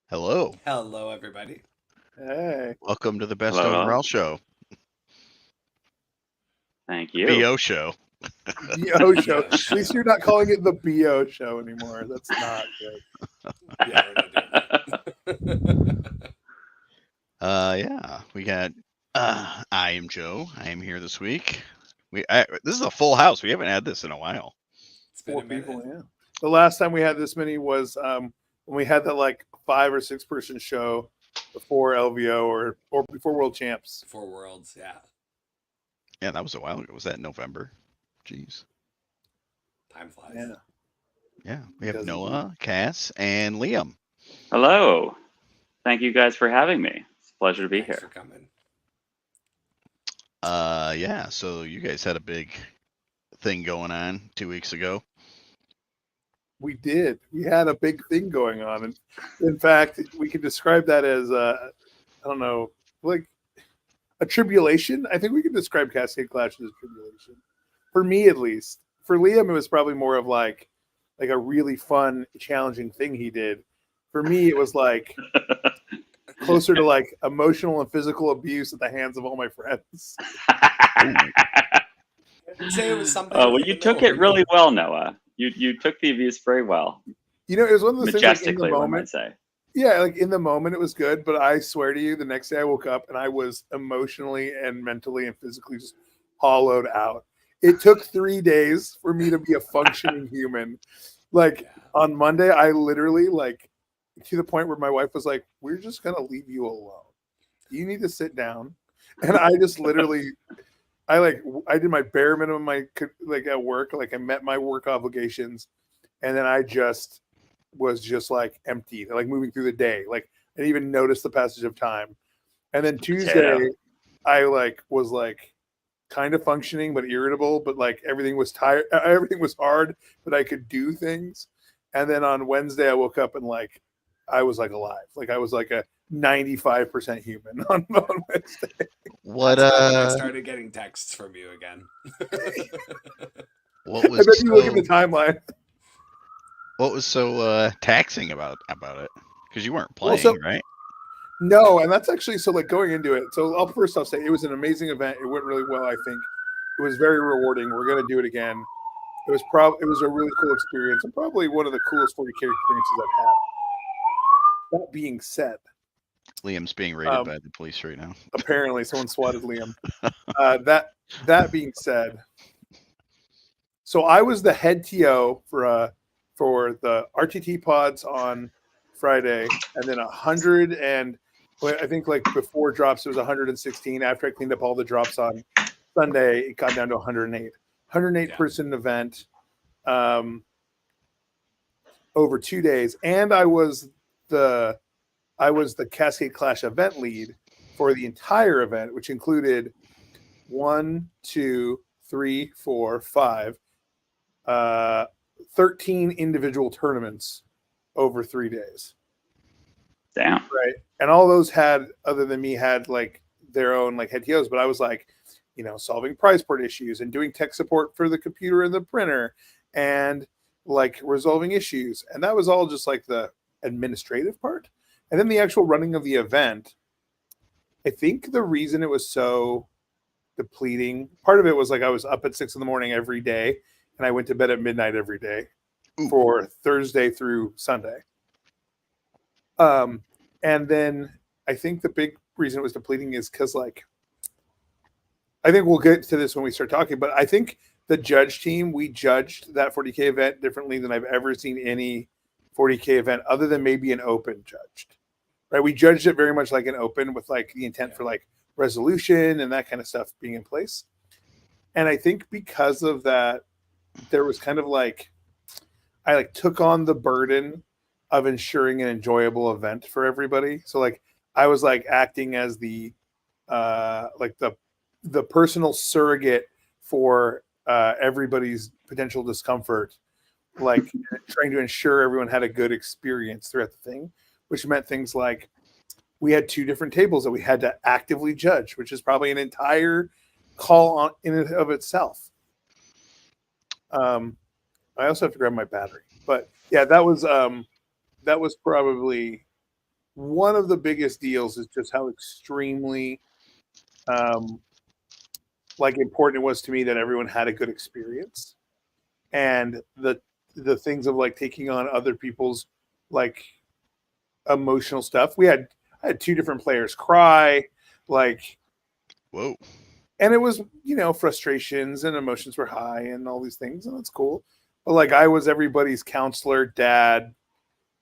Hello. Hello, everybody. Hey. Welcome to the Best Hello. Overall Show. Thank you. BO Show. BO show. At least you're not calling it the BO show anymore. That's not good. Yeah, we're not doing that. Yeah, we got. I am Joe. I am here this week. This is a full house. We haven't had this in a while. It's been 4 a minute. people, yeah. The last time we had this many was when we had that like 5 or 6 person show before LVO or before World Champs. 4 Worlds, yeah. Yeah, that was a while ago. Was that in November? Jeez. Time flies. Yeah. Yeah, we have Doesn't Noah, Cass, and Liam. Hello. Thank you guys for having me. It's a pleasure to be Thanks here. for coming. Yeah. So you guys had a big thing going on 2 weeks ago. We did. We had a big thing going on. And in fact, we could describe that as I don't know, like a tribulation. I think we could describe Cascade Clash as a tribulation. For me at least. For Liam, it was probably more of like a really fun, challenging thing he did. For me, it was like closer to like emotional and physical abuse at the hands of all my friends. I'd say it was something. Oh, well, you took it really well, Noah. You took the abuse very well. You know, it was one of those things like in the Majestically, one might moment. say. Yeah, like in the moment it was good, but I swear to you, the next day I woke up and I was emotionally and mentally and physically just hollowed out. It took 3 days for me to be a functioning human. Like on Monday, I literally like to the point where my wife was like, "We're just gonna leave you alone. You need to sit down." And I just literally, I did my bare minimum, like at work, like I met my work obligations, and then I just was just like emptied, like moving through the day. Like I didn't even notice the passage of time. And then Tuesday, I like was like kind of functioning but irritable, but like everything was tired, everything was hard, but I could do things. And then on Wednesday, I woke up and like I was like alive, like I was like a 95% human on Wednesday. What That's about when I started getting texts from you again. What I was bet you look at the timeline. What was so taxing about it? Because you weren't playing, right? No, and that's actually so like going into it. So I'll say it was an amazing event. It went really well. I think it was very rewarding. We're gonna do it again. It was a really cool experience and probably one of the coolest 40K experiences I've had. That being said, Liam's being raided by the police right now. Apparently, someone swatted Liam. That being said, so I was the head TO for the RTT pods on Friday, and then 100 and I think like before drops it was 116. After I cleaned up all the drops on Sunday, it got down to 108. 108 person event over 2 days, and I was the Cascade Clash event lead for the entire event, which included 1, 2, 3, 4, 5, 13 individual tournaments over 3 days. Damn. Right. And all those had, other than me, had like their own like head TOs, but I was like, you know, solving prize port issues and doing tech support for the computer and the printer and like resolving issues. And that was all just like the administrative part. And then the actual running of the event, I think the reason it was so depleting, part of it was like I was up at 6 a.m. every day and I went to bed at midnight every day for Thursday through Sunday. And then I think the big reason it was depleting is because like, I think we'll get to this when we start talking, but I think the judge team, we judged that 40K event differently than I've ever seen any 40K event other than maybe an open judged, right? We judged it very much like an open with like the intent for like resolution and that kind of stuff being in place. And I think because of that, there was kind of like, I like took on the burden of ensuring an enjoyable event for everybody. So like I was like acting as the like the personal surrogate for everybody's potential discomfort, like trying to ensure everyone had a good experience throughout the thing, which meant things like we had 2 different tables that we had to actively judge, which is probably an entire call on in and of itself. I also have to grab my battery, but yeah, that was probably one of the biggest deals is just how extremely like important it was to me that everyone had a good experience, and the things of like taking on other people's like emotional stuff. I had 2 different players cry, like, Whoa. and it was, you know, frustrations and emotions were high and all these things, and that's cool. But like I was everybody's counselor, dad,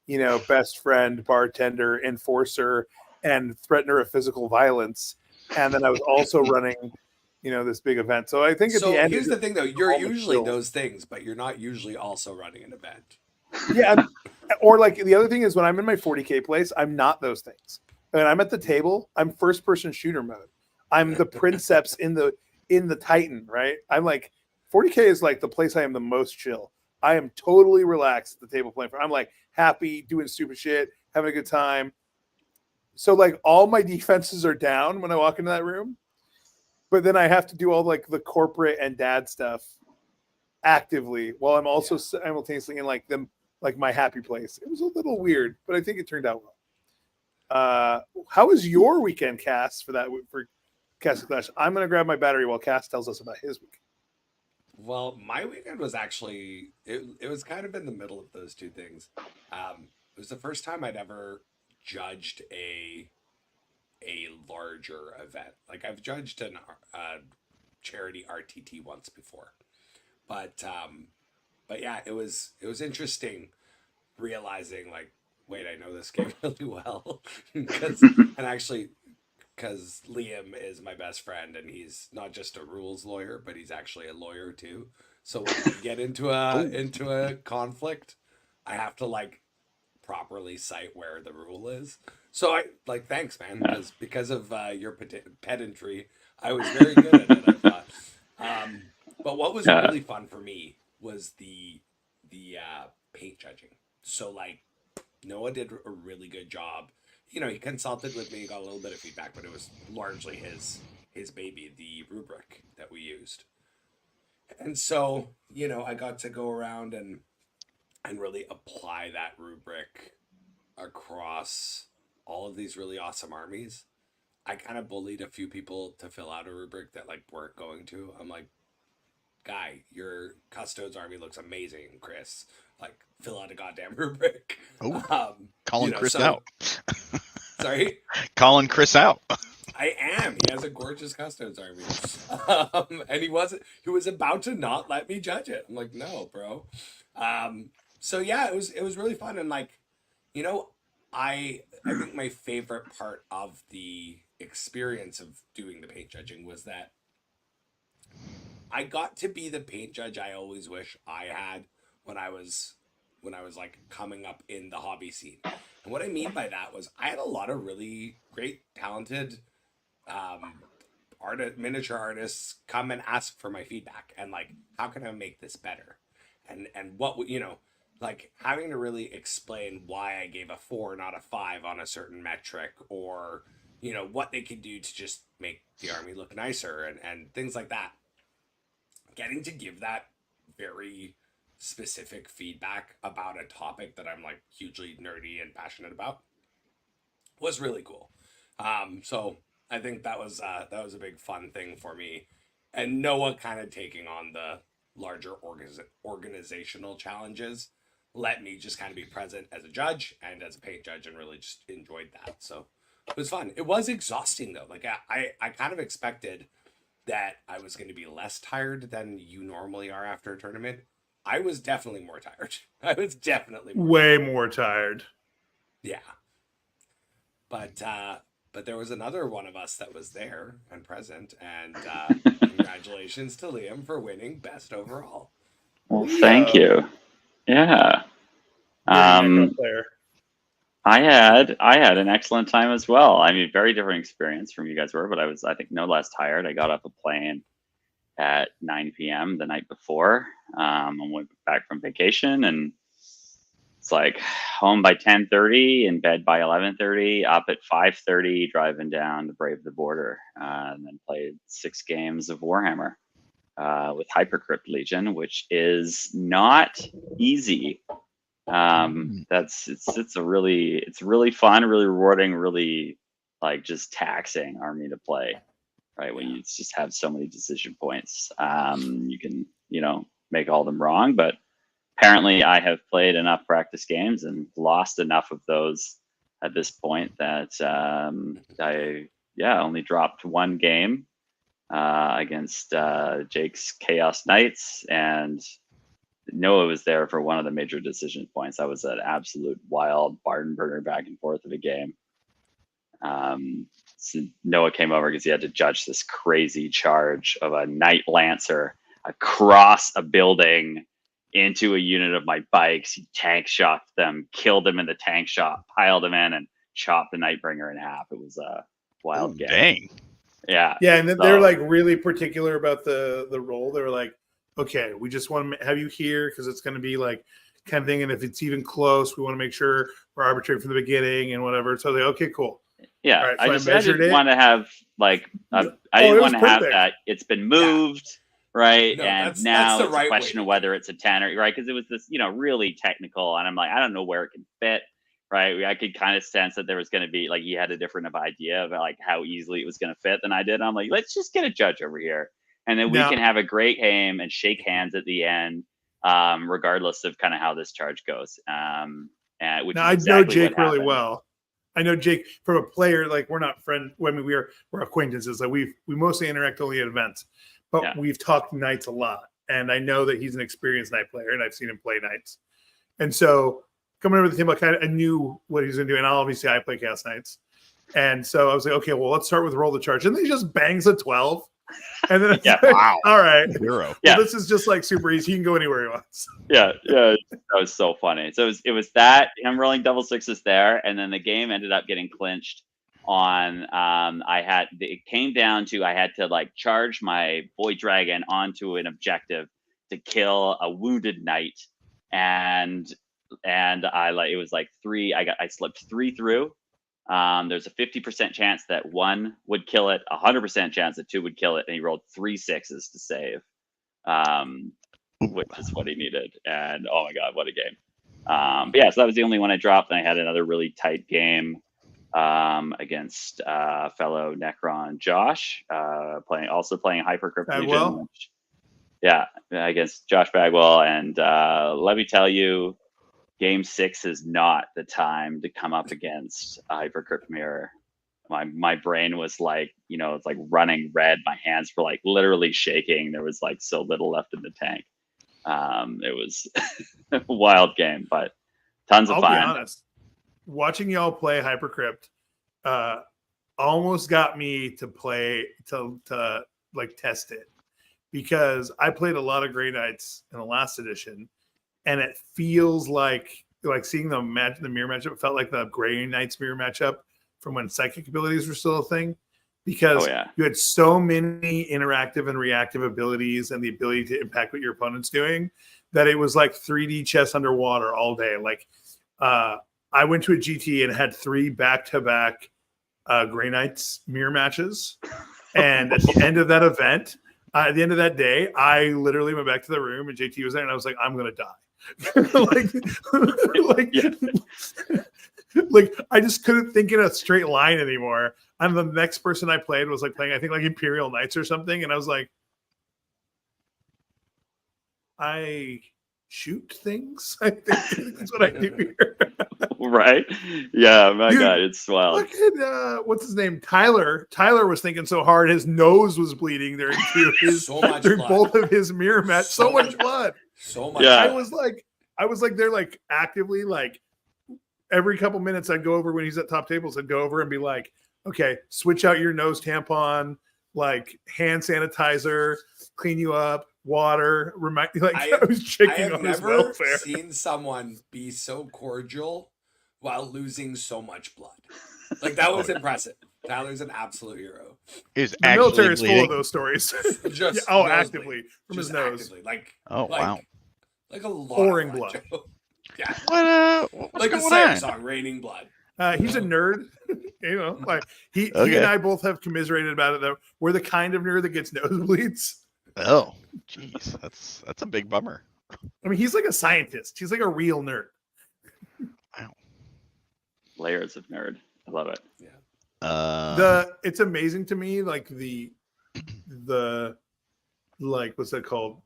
you know, best friend, bartender, enforcer, and threatener of physical violence. And then I was also running, you know, this big event. So I think at the So end, here's the thing, though. You're all the usually skills. those things, but you're not usually also running an event. Yeah. Or like the other thing is when I'm in my 40K place, I'm not those things. When I'm at the table, I'm first person shooter mode. I'm the princeps in the Titan, right? I'm like 40K is like the place I am the most chill. I am totally relaxed at the table playing. I'm like happy, doing stupid shit, having a good time. So like all my defenses are down when I walk into that room, but then I have to do all like the corporate and dad stuff actively while I'm also simultaneously in like my happy place. It was a little weird, but I think it turned out well. How was your weekend, Cass, for Cascade Clash? I'm gonna grab my battery while Cass tells us about his week. Well, my weekend was actually it was kind of in the middle of those two things. It was the first time I'd ever judged a larger event. Like I've judged a charity RTT once before, but yeah, it was interesting realizing like, wait, I know this game really well because Liam is my best friend and he's not just a rules lawyer, but he's actually a lawyer too. So when we get into a conflict, I have to like properly cite where the rule is. So I like thanks, man, because of your pedantry, I was very good at it. I thought. But what was really fun for me was the paint judging. So like Noah did a really good job. You know, he consulted with me, got a little bit of feedback, but it was largely his baby, the rubric that we used. And so, you know, I got to go around and really apply that rubric across all of these really awesome armies. I kind of bullied a few people to fill out a rubric that like weren't going to. I'm like, guy, your Custodes army looks amazing, Chris. Like, fill out a goddamn rubric. Oh, calling Chris so, out. Sorry? Calling Chris out. I am. He has a gorgeous Custodes army. And he was about to not let me judge it. I'm like, no, bro. So yeah, it was really fun. And like, you know, I think my favorite part of the experience of doing the paint judging was that I got to be the paint judge I always wish I had when I was like coming up in the hobby scene. And what I mean by that was I had a lot of really great, talented miniature artists come and ask for my feedback and like, how can I make this better? And what would, you know, like having to really explain why I gave a 4, not a 5 on a certain metric, or, you know, what they could do to just make the army look nicer and things like that. Getting to give that very specific feedback about a topic that I'm like hugely nerdy and passionate about was really cool. So I think that was a big fun thing for me, and Noah kind of taking on the larger organizational challenges let me just kind of be present as a judge and as a paint judge and really just enjoyed that. So it was fun. It was exhausting though. Like I kind of expected that I was going to be less tired than you normally are after a tournament. I was definitely more tired. I was definitely more tired. Yeah. But there was another one of us that was there and present, and congratulations to Liam for winning best overall. Well, thank you. Yeah. I had an excellent time as well. I mean, very different experience from you guys were, but I was, I think, no less tired. I got off a plane at 9 p.m. the night before. And went back from vacation, and it's like home by 10:30, in bed by 11:30, up at 5:30, driving down to brave the border, and then played 6 games of Warhammer with Hypercrypt Legion, which is not easy. It's really fun, really rewarding, really like just taxing army to play, right? When you just have so many decision points, you can, make all of them wrong, but apparently I have played enough practice games and lost enough of those at this point that I only dropped one game against Jake's Chaos Knights, and Noah was there for one of the major decision points. That was an absolute wild barn burner back and forth of a game. So Noah came over because he had to judge this crazy charge of a Knight Lancer across a building into a unit of my bikes. He tank shocked them, killed them in the tank shop, piled them in, and chopped the Nightbringer in half. It was a wild game. Dang. Yeah. And they're like really particular about the role. They're like, okay, we just want to have you here because it's going to be like kind of thing. And if it's even close, we want to make sure we're arbitrary from the beginning and whatever. So they, okay, cool. Yeah. Right, so I didn't want to have like, I didn't want to have that. It's been moved. Yeah. Right. No, and now it's a question of whether it's a 10 or right. Because it was this, really technical. And I'm like, I don't know where it can fit. Right. I could kind of sense that there was going to be like, he had a different idea of like how easily it was going to fit than I did. I'm like, let's just get a judge over here. And then we can have a great game and shake hands at the end, regardless of kind of how this charge goes. Which now, exactly I know Jake really well. I know Jake from a player, like we're not friends. I mean, we're acquaintances. Like we mostly interact only at events, but we've talked Knights a lot. And I know that he's an experienced Knight player, and I've seen him play Knights. And so coming over to him, I knew what he was going to do. And obviously I play Chaos Knights. And so I was like, okay, well, let's start with roll the charge. And then he just bangs a 12. And then wow. All right. Hero. Yeah. Well, this is just like super easy. He can go anywhere he wants. Yeah. That was so funny. So it was that him rolling double sixes there, and then the game ended up getting clinched on it came down to I had to like charge my boy dragon onto an objective to kill a wounded knight, and it was like I slipped 3 through. There's a 50% chance that 1 would kill it, 100% chance that 2 would kill it, and he rolled 3 6s to save, which is what he needed. And oh my god, what a game! But yeah, so that was the only one I dropped, and I had another really tight game against fellow Necron Josh, playing Hypercrypt Legion. Against Josh Bagwell, and let me tell you, Game 6 is not the time to come up against a Hypercrypt Mirror. My brain was like, it's like running red. My hands were like literally shaking. There was like so little left in the tank. It was a wild game, but tons of fun. I'll be honest. Watching y'all play Hypercrypt almost got me to play to like test it, because I played a lot of Grey Knights in the last edition. And it feels like seeing the mirror matchup. It felt like the Grey Knights mirror matchup from when psychic abilities were still a thing, because you had so many interactive and reactive abilities and the ability to impact what your opponent's doing, that it was like 3D chess underwater all day. Like I went to a GT and had 3 back-to-back Grey Knights mirror matches, and at the end of that event, at the end of that day, I literally went back to the room and JT was there, and I was like, I'm gonna die. like I just couldn't think in a straight line anymore. And the next person I played was like playing, I think, like Imperial Knights or something, and I was like, I shoot things. I think that's what I do here. Right? Yeah, my God, it's wild. Look at, what's his name? Tyler. Tyler was thinking so hard his nose was bleeding during both of his mirror match. So much blood. So much. Yeah. I was like, they're like actively like every couple minutes I'd go over when he's at top tables, I'd go over and be like, okay, switch out your nose tampon, like hand sanitizer, clean you up, water, remind like I was checking on his welfare. I have never seen someone be so cordial while losing so much blood. Like that was impressive. Tyler's an absolute hero. The military is full of those stories. Actively from his nose. Actively, like wow. Like a lot pouring of blood. Yeah. What's like a going Slayer on? song, Raining Blood. He's a nerd. Like he and I both have commiserated about it, though. We're the kind of nerd that gets nosebleeds. Oh, jeez, that's a big bummer. I mean, he's like a scientist. He's like a real nerd. layers of nerd. I love it. Yeah. It's amazing to me, like the like what's that called?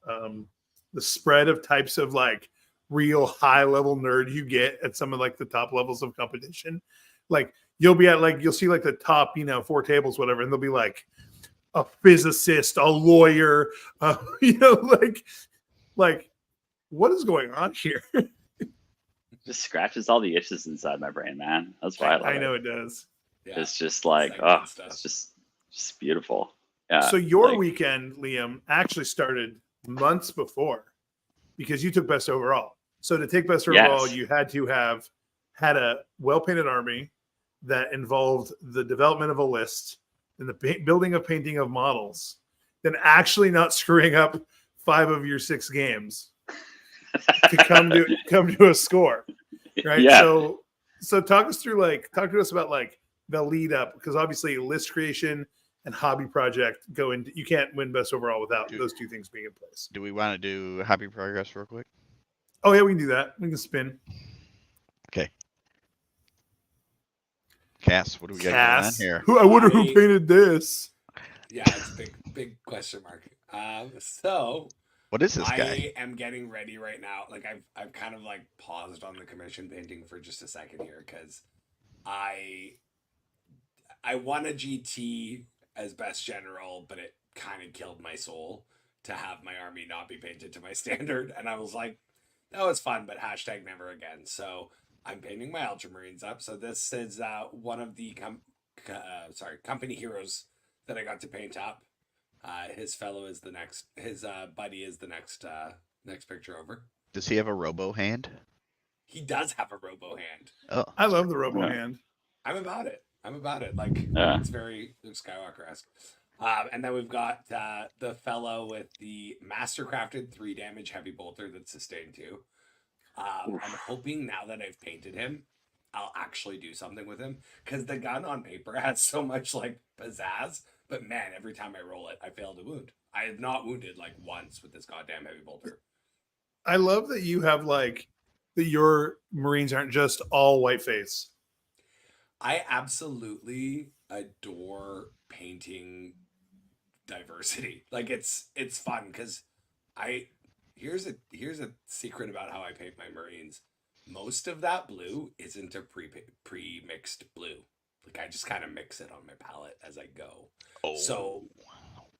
The spread of types of like real high level nerd you get at some of like the top levels of competition. Like you'll be at like you'll see like the top 4 tables, whatever, and they'll be like a physicist, a lawyer, like what is going on here? Just scratches all the itches inside my brain, man. That's why I love it. I know it does. Yeah. It's just like, it's just beautiful. Yeah. So your weekend, Liam, actually started months before because you took best overall. So to take best overall, you had to have had a well-painted army that involved the development of a list and the building of painting of models, then actually not screwing up 5 of your 6 games to come to a score, right? Yeah. So talk to us about like the lead up, because obviously list creation and hobby project go into, you can't win best overall without those 2 things being in place. Do we want to do hobby progress real quick? Oh yeah, we can do that. We can spin. Okay. Cass, what do we got going on here? I wonder who painted this. Yeah, it's a big question mark. So what is this guy? I am getting ready right now. Like I've kind of like paused on the commission painting for just a second here because I won a GT as best general, but it kind of killed my soul to have my army not be painted to my standard. And I was like, that was fun, but hashtag never again. So I'm painting my Ultramarines up. So this is one of the company heroes that I got to paint up. His fellow is the next. His buddy is the next picture over. Does he have a robo hand? He does have a robo hand. Oh, I love the robo hand. I'm about it. Like it's very Luke Skywalker-esque. And then we've got the fellow with the mastercrafted 3 damage heavy bolter that's sustained 2. I'm hoping now that I've painted him, I'll actually do something with him, because the gun on paper has so much like pizzazz, but man, every time I roll it, I fail to wound. I have not wounded like once with this goddamn heavy bolter. I love that you have like that your Marines aren't just all white face. I absolutely adore painting diversity. Like it's fun because here's a secret about how I paint my Marines. Most of that blue isn't a pre-mixed blue. Like I just kind of mix it on my palette as I go. Oh. So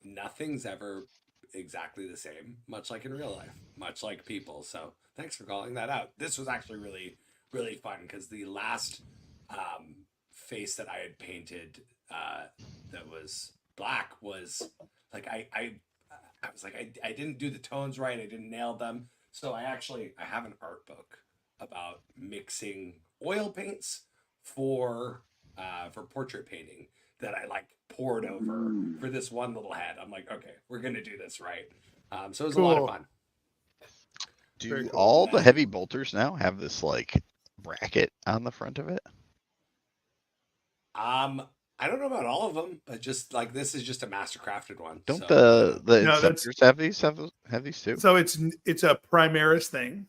nothing's ever exactly the same, much like in real life, much like people. So thanks for calling that out. This was actually really, really fun because the last face that I had painted that was black was like I was like I didn't do the tones right. I didn't nail them. So I have an art book about mixing oil paints for portrait painting that I like poured over for this one little head. I'm like, okay, we're gonna do this right. So it was a lot of fun. Do all the heavy bolters now have this like bracket on the front of it? I don't know about all of them, but just like this is just a mastercrafted one. Don't the Inceptors have these too? So it's a Primaris thing.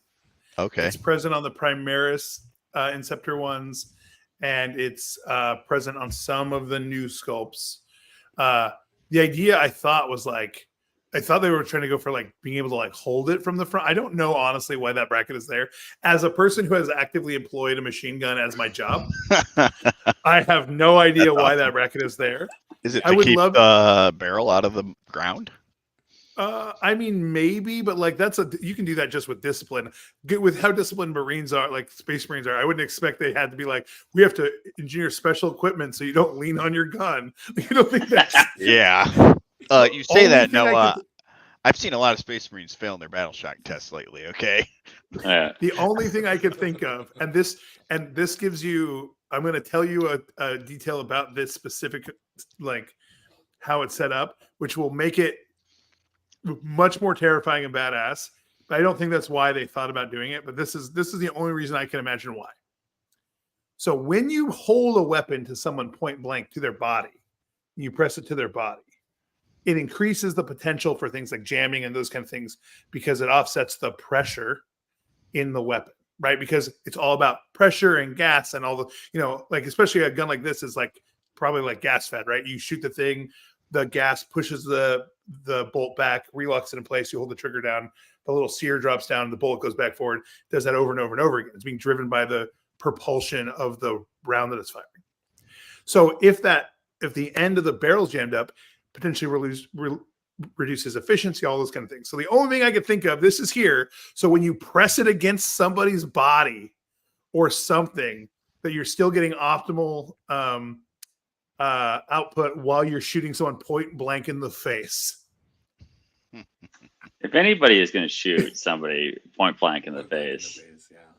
Okay. It's present on the Primaris Inceptor ones, and it's present on some of the new sculpts. The idea I thought was like, I thought they were trying to go for like being able to like hold it from the front. I don't know honestly why that bracket is there. As a person who has actively employed a machine gun as my job, I have no idea why that bracket is there. Is it to keep the barrel out of the ground? I mean, maybe, but like you can do that just with discipline. With how disciplined Marines are, like Space Marines are, I wouldn't expect they had to be like, we have to engineer special equipment so you don't lean on your gun. You don't think that's yeah. You say that. No, I've seen a lot of Space Marines fail in their battle shock tests lately. Okay. The only thing I could think of, and this gives you, I'm going to tell you a detail about this specific, like how it's set up, which will make it much more terrifying and badass. But I don't think that's why they thought about doing it. But this is the only reason I can imagine why. So when you hold a weapon to someone point blank to their body, you press it to their body, it increases the potential for things like jamming and those kind of things because it offsets the pressure in the weapon. right? Because it's all about pressure and gas and all the, like especially a gun like this is like probably like gas fed, right? You shoot the thing, the gas pushes the bolt back, relocks it in place, you hold the trigger down, the little sear drops down, the bullet goes back forward, does that over and over and over again. It's being driven by the propulsion of the round that it's firing. So if the end of the barrel's jammed up, potentially reduces efficiency, all those kind of things. So the only thing I could think of, this is here. So when you press it against somebody's body or something, that you're still getting optimal output while you're shooting someone point blank in the face. If anybody is going to shoot somebody point blank in the face,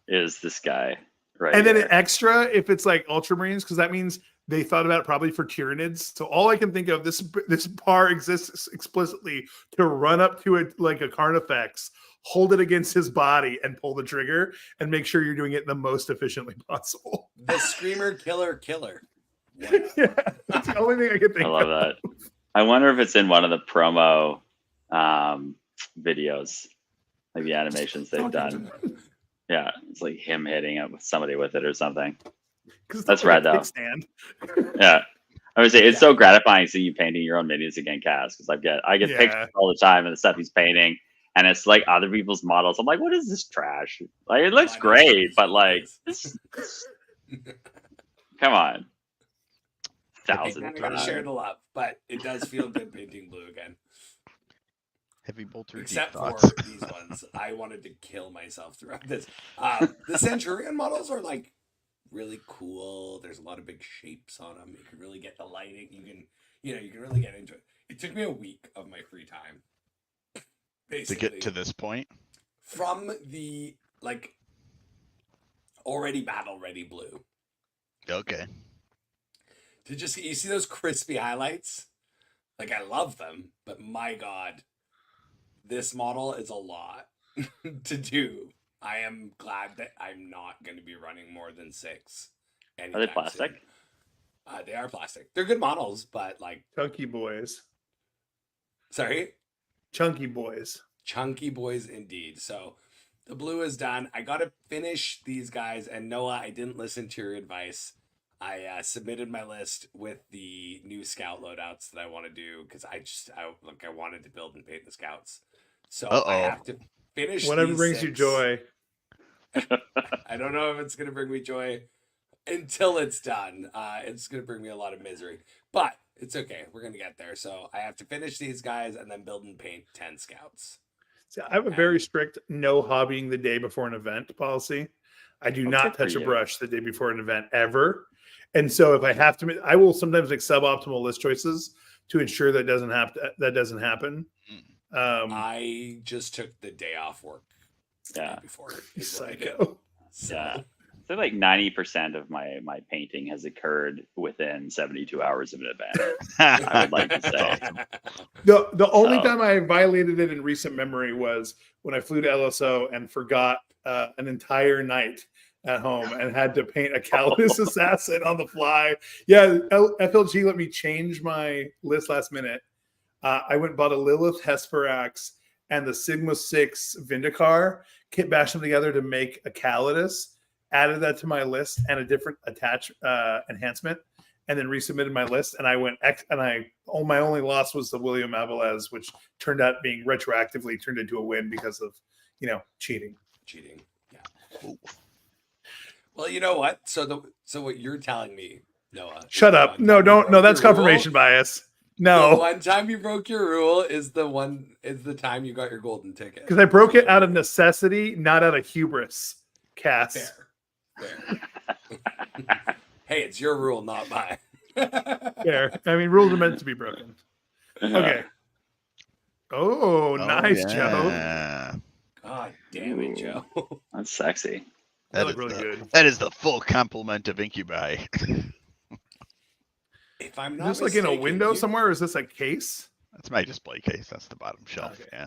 is this guy right and here. then an extra if it's like Ultramarines, because that means they thought about it probably for Tyranids. So all I can think of, this bar exists explicitly to run up to it like a Carnifex, hold it against his body, and pull the trigger, and make sure you're doing it the most efficiently possible. The Screamer Killer. Yeah, that's the only thing I can think of. I love that. I wonder if it's in one of the promo videos, like the animations they've done. Yeah, it's like him hitting it with somebody with it or something. That's rad though. Yeah, I would say it's so gratifying seeing you painting your own minions again, Cass, because I get pictures all the time of the stuff he's painting, and it's like other people's models. I'm like, what is this trash? Like, it looks great, but like, come on. I gotta share the love, but it does feel good painting blue again. Heavy bolter. Except for these ones, I wanted to kill myself throughout this. The Centurion models are like really cool. There's a lot of big shapes on them. You can really get the lighting. You can really get into it. It took me a week of my free time, basically, to get to this point. From the like already battle ready blue. Okay. To just you see those crispy highlights, like I love them, but my God, this model is a lot to do. I am glad that I'm not going to be running more than 6. Are they plastic? They are plastic. They're good models, but like chunky boys. Sorry, chunky boys. Chunky boys indeed. So the blue is done. I got to finish these guys. And Noah, I didn't listen to your advice. I submitted my list with the new scout loadouts that I want to do because I wanted to build and paint the scouts. So I have to finish. Whatever brings 6. You joy. I don't know if it's going to bring me joy until it's done. It's going to bring me a lot of misery, but it's okay. We're going to get there. So I have to finish these guys and then build and paint 10 scouts. See, I have a very strict no hobbying the day before an event policy. I do not touch a brush the day before an event ever. And so if I have to, I will sometimes make suboptimal list choices to ensure that doesn't happen. I just took the day off work. Yeah. Before psycho. So. Yeah. So like 90% of my painting has occurred within 72 hours of an event. I would like to say. The only time I violated it in recent memory was when I flew to LSO and forgot an entire night at home and had to paint a Calidus assassin on the fly. Yeah, FLG let me change my list last minute. I went and bought a Lilith Hesperax and the Sigma 6 Vindicar, kit bashed them together to make a Calidus, added that to my list and a different enhancement, and then resubmitted my list. And I went my only loss was the William Avalez, which turned out being retroactively turned into a win because of cheating. Yeah. Ooh. Well, you know what? So what you're telling me, Noah. Shut up. No, don't. No, that's confirmation bias. No. The one time you broke your rule is the time you got your golden ticket. Because I broke it out of necessity, not out of hubris. Cass. Fair. Hey, it's your rule, not mine. Fair. I mean, rules are meant to be broken. Okay. Oh, nice, yeah. Joe. God damn it, Joe. That's sexy. That looked really good. That is the full complement of Incubi. If I'm not is this like in a window somewhere, or is this a case? That's my display case. That's the bottom shelf. Okay.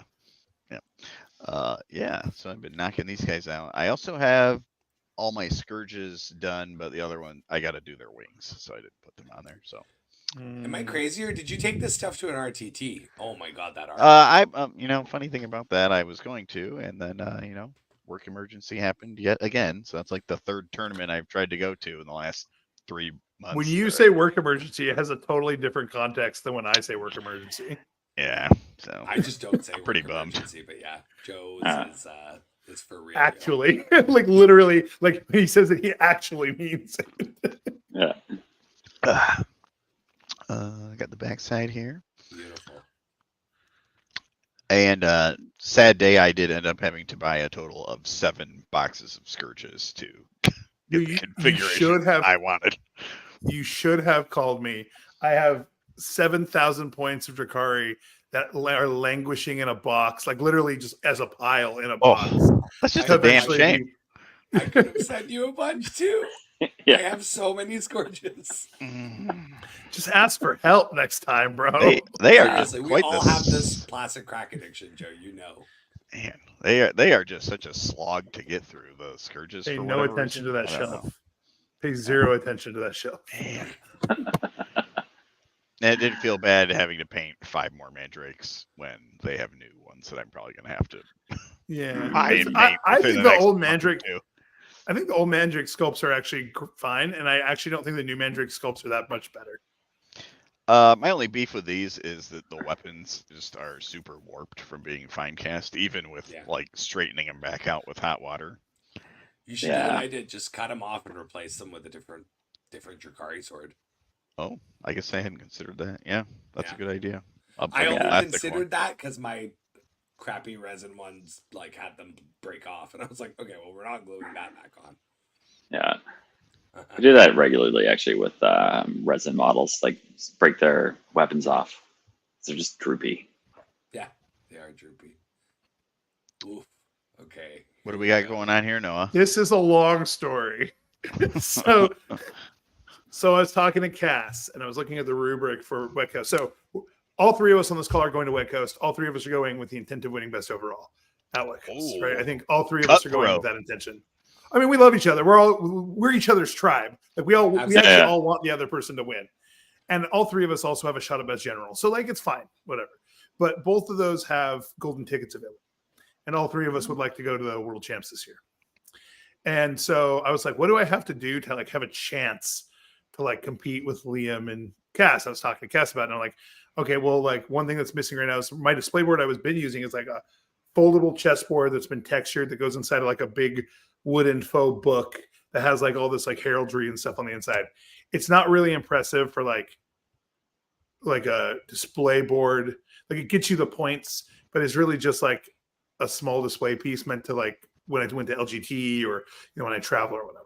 Yeah. So I've been knocking these guys out. I also have all my scourges done, but the other one I got to do their wings, so I didn't put them on there. So. Am I crazy, or did you take this stuff to an RTT? Oh my God, that RTT. I funny thing about that, I was going to, and then work emergency happened yet again. So that's like the third tournament I've tried to go to in the last 3 months. When you say work emergency, it has a totally different context than when I say work emergency. Yeah, so I just don't say pretty work bummed. emergency, but yeah, Joe's is for real. Actually, like literally, like he says that he actually means it. Yeah. I got the backside here. Beautiful. And sad day, I did end up having to buy a total of 7 boxes of Scourges to get the configuration I wanted. You should have called me. I have 7,000 points of Drakari that are languishing in a box, like literally just as a pile in a box. That's just a damn shame. I could have sent you a bunch too. Yeah. I have so many Scourges. Just ask for help next time, bro. They are Honestly, just we quite all have this plastic crack addiction, Joe. You know. Man, they are just such a slog to get through. The Scourges. Pay for no attention to that shelf. Pay zero attention to that shelf. Man. And it didn't feel bad having to paint 5 more mandrakes when they have new ones that I'm probably going to have to. Yeah, I think the old mandrake. I think the old mandrake sculpts are actually fine, and I actually don't think the new mandrake sculpts are that much better. My only beef with these is that the weapons just are super warped from being fine cast, even with like straightening them back out with hot water. You should do what I did: just cut them off and replace them with a different Drakari sword. Oh, I guess I hadn't considered that. Yeah, that's a good idea. I only considered that because my crappy resin ones like had them break off, and I was like, okay, well, we're not gluing that back on. Yeah, I do that regularly actually with resin models, like break their weapons off. They're just droopy. Yeah, they are droopy. Oof. Okay. What do we got going on here, Noah? This is a long story. So I was talking to Cass, and I was looking at the rubric for Wet Coast. So all 3 of us on this call are going to Wet Coast. All 3 of us are going with the intent of winning best overall at Wet Coast, right? I think all 3 of us are going with that intention. I mean, we love each other. We're each other's tribe. Like we actually all want the other person to win, and all 3 of us also have a shot at best general. So like it's fine, whatever. But both of those have golden tickets available, and all 3 of us would like to go to the World Champs this year. And so I was like, what do I have to do to like have a chance to like compete with Liam and Cass? I was talking to Cass about it, and I'm like, okay, well, like one thing that's missing right now is my display board I've been using is like a foldable chessboard that's been textured that goes inside of like a big wooden faux book that has like all this like heraldry and stuff on the inside. It's not really impressive for like a display board. Like it gets you the points, but it's really just like a small display piece meant to like when I went to LGT or when I travel or whatever.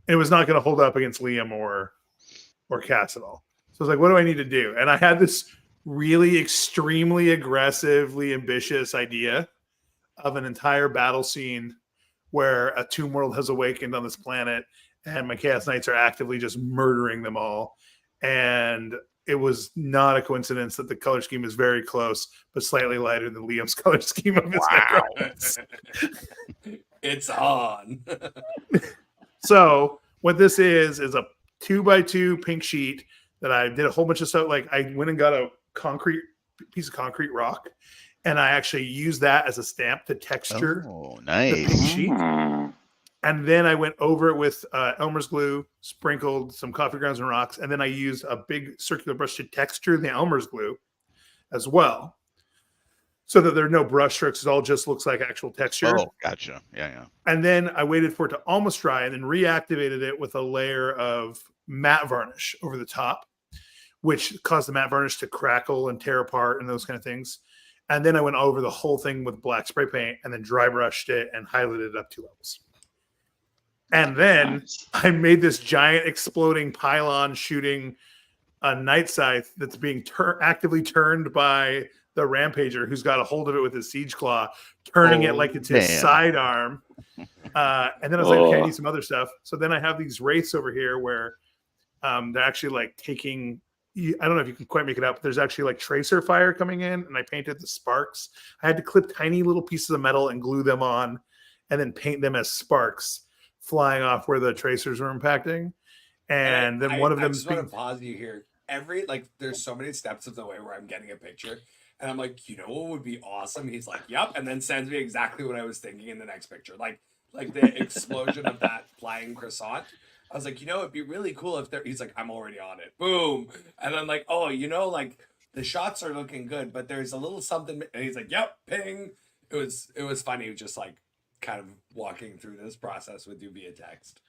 And it was not going to hold up against Liam or Cass at all. So I was like, what do I need to do? And I had this really extremely aggressively ambitious idea of an entire battle scene where a tomb world has awakened on this planet and my Chaos Knights are actively just murdering them all. And it was not a coincidence that the color scheme is very close, but slightly lighter than Liam's color scheme of his necrons. It's on. So what this is a 2x2 pink sheet that I did a whole bunch of stuff. Like I went and got a piece of concrete rock, and I actually used that as a stamp to texture the pink sheet. And then I went over it with Elmer's glue, sprinkled some coffee grounds and rocks, and then I used a big circular brush to texture the Elmer's glue as well, so that there are no brush strokes. It all just looks like actual texture. Oh, gotcha. Yeah. And then I waited for it to almost dry and then reactivated it with a layer of matte varnish over the top, which caused the matte varnish to crackle and tear apart and those kind of things. And then I went over the whole thing with black spray paint and then dry brushed it and highlighted it up 2 levels. And then I made this giant exploding pylon shooting a night scythe that's being actively turned by the Rampager, who's got a hold of it with his siege claw, turning it like it's his sidearm. And then I was like, okay, I need some other stuff. So then I have these wraiths over here where they're actually like taking, I don't know if you can quite make it out, but there's actually like tracer fire coming in, and I painted the sparks. I had to clip tiny little pieces of metal and glue them on and then paint them as sparks flying off where the tracers were impacting. And then one of them... I just want to pause you here. There's so many steps of the way where I'm getting a picture. And I'm like, you know what would be awesome? He's like, yep. And then sends me exactly what I was thinking in the next picture. Like the explosion of that flying croissant. I was like, you know, it'd be really cool if he's like, I'm already on it. Boom. And I'm like, oh, you know, like the shots are looking good, but there's a little something. And he's like, yep, ping. It was funny, just like kind of walking through this process with you via text.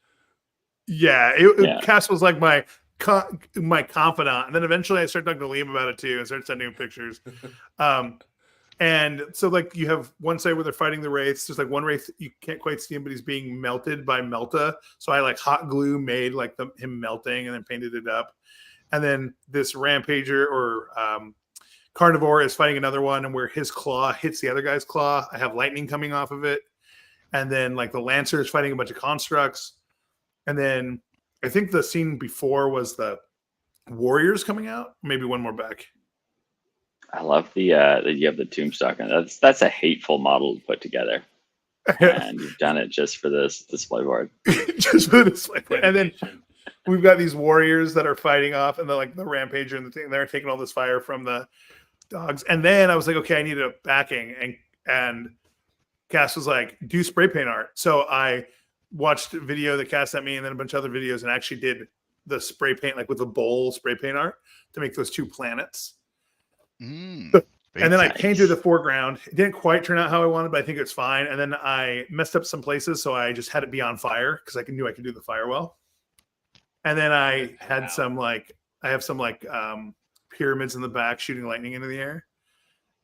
Yeah, Cass was like my confidant, and then eventually I started talking to Liam about it too, and started sending him pictures. And so like you have one side where they're fighting the wraiths. There's like one wraith you can't quite see him, but he's being melted by Melta. So I like hot glue made like him melting, and then painted it up. And then this rampager or carnivore is fighting another one, and where his claw hits the other guy's claw, I have lightning coming off of it. And then like the lancer is fighting a bunch of constructs. And then I think the scene before was the warriors coming out. Maybe one more back. I love that you have the tombstone. That's a hateful model to put together. And you've done it just for this display board. Just for the display board. And then we've got these warriors that are fighting off, and they're like the rampager and the thing. They're taking all this fire from the dogs. And then I was like, okay, I need a backing. And Cass was like, do spray paint art. So I watched a video that Cass sent me, and then a bunch of other videos, and actually did the spray paint, like with the bowl spray paint art to make those two planets. And then I painted the foreground. It didn't quite turn out how I wanted, but I think it's fine. And then I messed up some places, so I just had it be on fire because I knew I could do the fire well. And then I had some pyramids in the back shooting lightning into the air.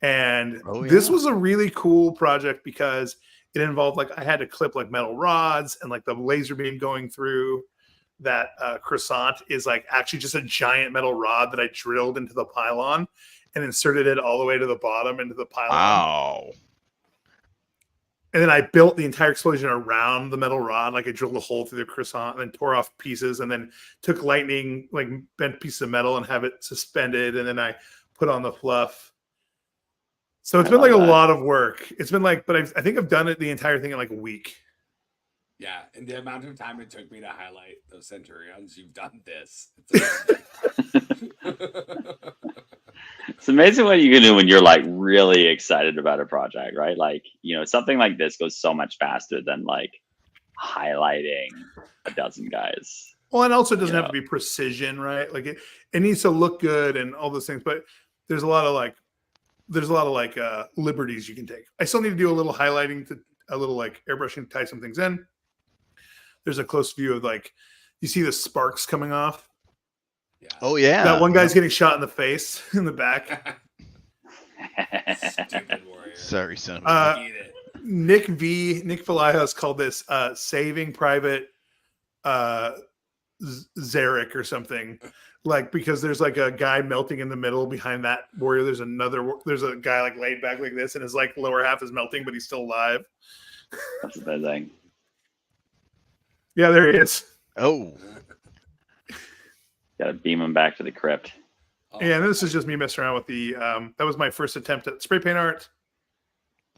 And this was a really cool project because it involved like I had to clip like metal rods, and like the laser beam going through that croissant is like actually just a giant metal rod that I drilled into the pylon and inserted it all the way to the bottom into the pylon. Wow. And then I built the entire explosion around the metal rod. Like I drilled a hole through the croissant and then tore off pieces, and then took lightning, like bent pieces of metal, and have it suspended. And then I put on the fluff. So it's been like a lot of work. It's been like, but I think I've done it the entire thing in like a week. Yeah, and the amount of time it took me to highlight those Centurions, you've done this. It's amazing what you can do when you're like really excited about a project, right? Like, you know, something like this goes so much faster than like highlighting a dozen guys. Well, and also it doesn't have to be precision, right? Like it needs to look good and all those things, but there's a lot of liberties you can take. I still need to do a little highlighting, a little like airbrushing to tie some things in. There's a close view of like, you see the sparks coming off. Yeah. Oh yeah. That one guy's getting shot in the face in the back. Stupid warrior. Sorry, son. Nick Vallejo's called this Saving Private Zarek or something. Like, because there's like a guy melting in the middle behind that warrior. There's a guy like laid back like this, and his like lower half is melting, but he's still alive. That's amazing. Yeah, there he is. Oh. Gotta beam him back to the crypt. Yeah, and this is just me messing around with the that was my first attempt at spray paint art.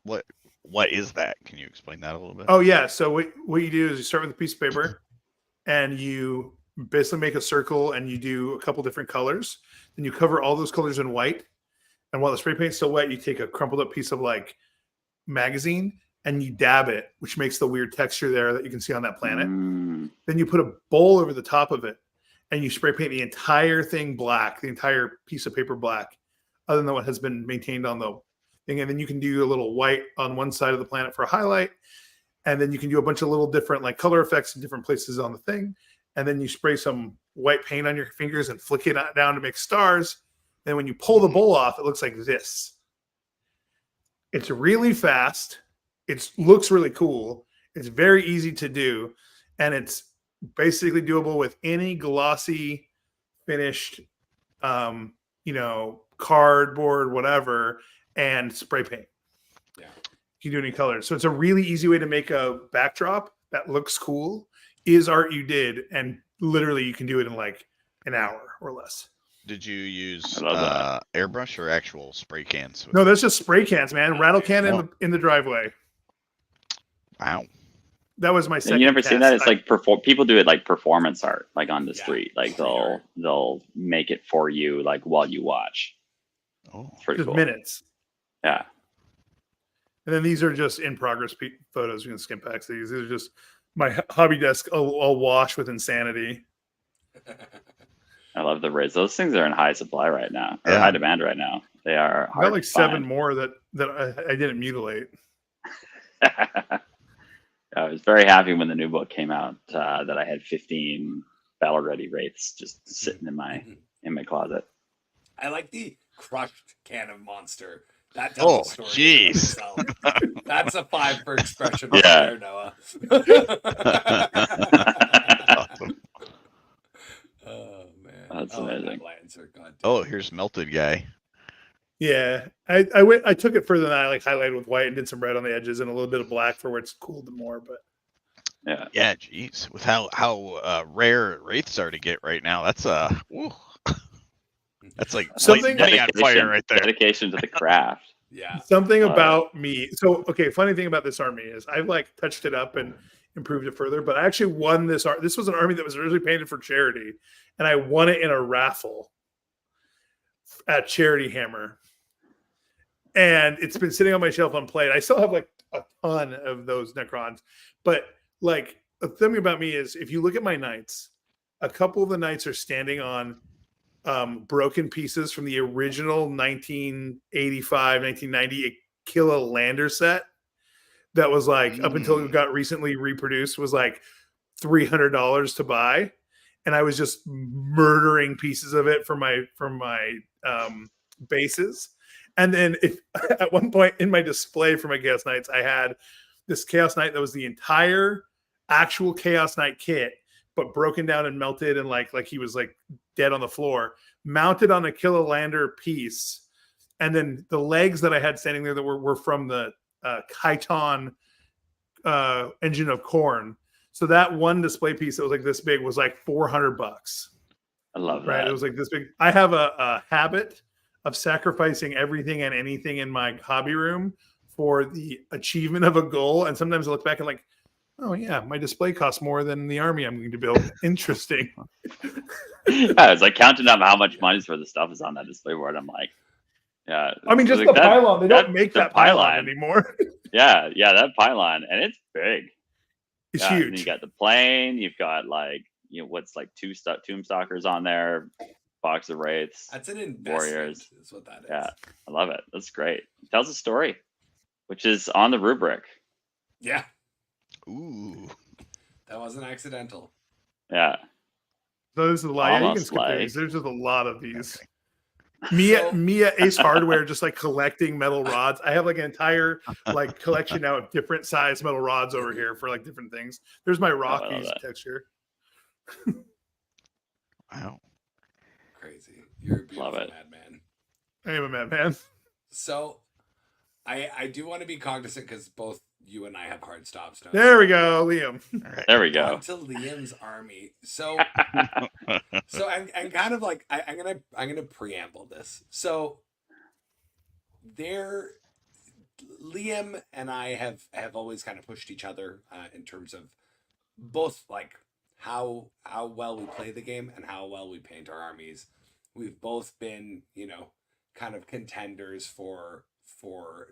What is that? Can you explain that a little bit? Oh yeah, so what you do is you start with a piece of paper, and you basically make a circle, and you do a couple different colors. Then you cover all those colors in white, and while the spray paint's still wet, you take a crumpled up piece of like magazine and you dab it, which makes the weird texture there that you can see on that planet. Then you put a bowl over the top of it, and you spray paint the entire thing black, the entire piece of paper black, other than what has been maintained on the thing. And then you can do a little white on one side of the planet for a highlight. And then you can do a bunch of little different like color effects in different places on the thing. And then you spray some white paint on your fingers and flick it down to make stars. And when you pull the bowl off, it looks like this. It's really fast. It looks really cool. It's very easy to do. And it's basically doable with any glossy finished, cardboard, whatever, and spray paint. Yeah. You can do any colors. So it's a really easy way to make a backdrop that looks cool, is art you did, and literally you can do it in like an hour or less. Did you use airbrush or actual spray cans? No, that's just spray cans, man. Rattle can in the driveway. Wow. That was my second. You never seen that? It's like people do it like performance art, like on the street. Like they'll make it for you, like while you watch. Oh, It's pretty Just cool. minutes. Yeah. And then these are just in progress photos. You can skim past these. These are just my hobby desk all wash with insanity. I love the raids. Those things are in high supply right now, or Yeah. high demand right now. They are I hard got like to 7 find. more that I didn't mutilate. I was very happy when the new book came out that I had 15 battle ready wraiths just sitting in my closet. I like the crushed can of monster. That tells a story in itself. That's a 5 for expression right there, Noah. Awesome. Oh man, that's amazing. Oh, here's melted guy. Yeah, I took it further than I like highlighted with white and did some red on the edges and a little bit of black for where it's cooled more. But yeah, geez, with how rare wraiths are to get right now, that's that's like something money on fire right there. Dedication to the craft. Yeah. Something about me. So okay, funny thing about this army is I've like touched it up and improved it further, but I actually won this art. This was an army that was originally painted for charity, and I won it in a raffle at Charity Hammer. And it's been sitting on my shelf unplayed. I still have like a ton of those Necrons, but like the thing about me is if you look at my knights, a couple of the knights are standing on broken pieces from the original 1985, 1990 Killa Lander set that was like up until it got recently reproduced was like $300 to buy, and I was just murdering pieces of it from my bases. And then at one point in my display for my Chaos Knights, I had this Chaos Knight that was the entire actual Chaos Knight kit, but broken down and melted and like he was like dead on the floor, mounted on a Killa Lander piece. And then the legs that I had standing there that were from the Chiton Engine of Corn. So that one display piece that was like this big was like $400. I love that. Right, it was like this big. I have a habit of sacrificing everything and anything in my hobby room for the achievement of a goal. And sometimes I look back and like, oh yeah, my display costs more than the army I'm going to build. Interesting. I was like counting up how much money's for the stuff is on that display board. I'm like, yeah. I mean, just like the pylon. They don't make that pylon anymore. yeah, that pylon, and it's big. It's huge. And you got the plane. You've got like what's like 2 Tombstalkers on there. Box of wraiths. That's an investment. Warriors. Is what that is. Yeah, I love it. That's great. It tells a story, which is on the rubric. Yeah. Ooh. That wasn't accidental. Yeah. So this is a lot. Yeah, you can skip these. There's just a lot of these. Mia Ace Hardware just like collecting metal rods. I have like an entire like collection now of different size metal rods over here for like different things. There's my Rockies texture. Wow. Crazy. You're a beautiful madman. I am a madman. So I do want to be cognizant because both you and I have hard stops. There we go, Liam. Right. There we go. On to Liam's army. So and kind of like I'm gonna preamble this. So Liam and I have always kind of pushed each other in terms of both like how well we play the game and how well we paint our armies. We've both been, kind of contenders for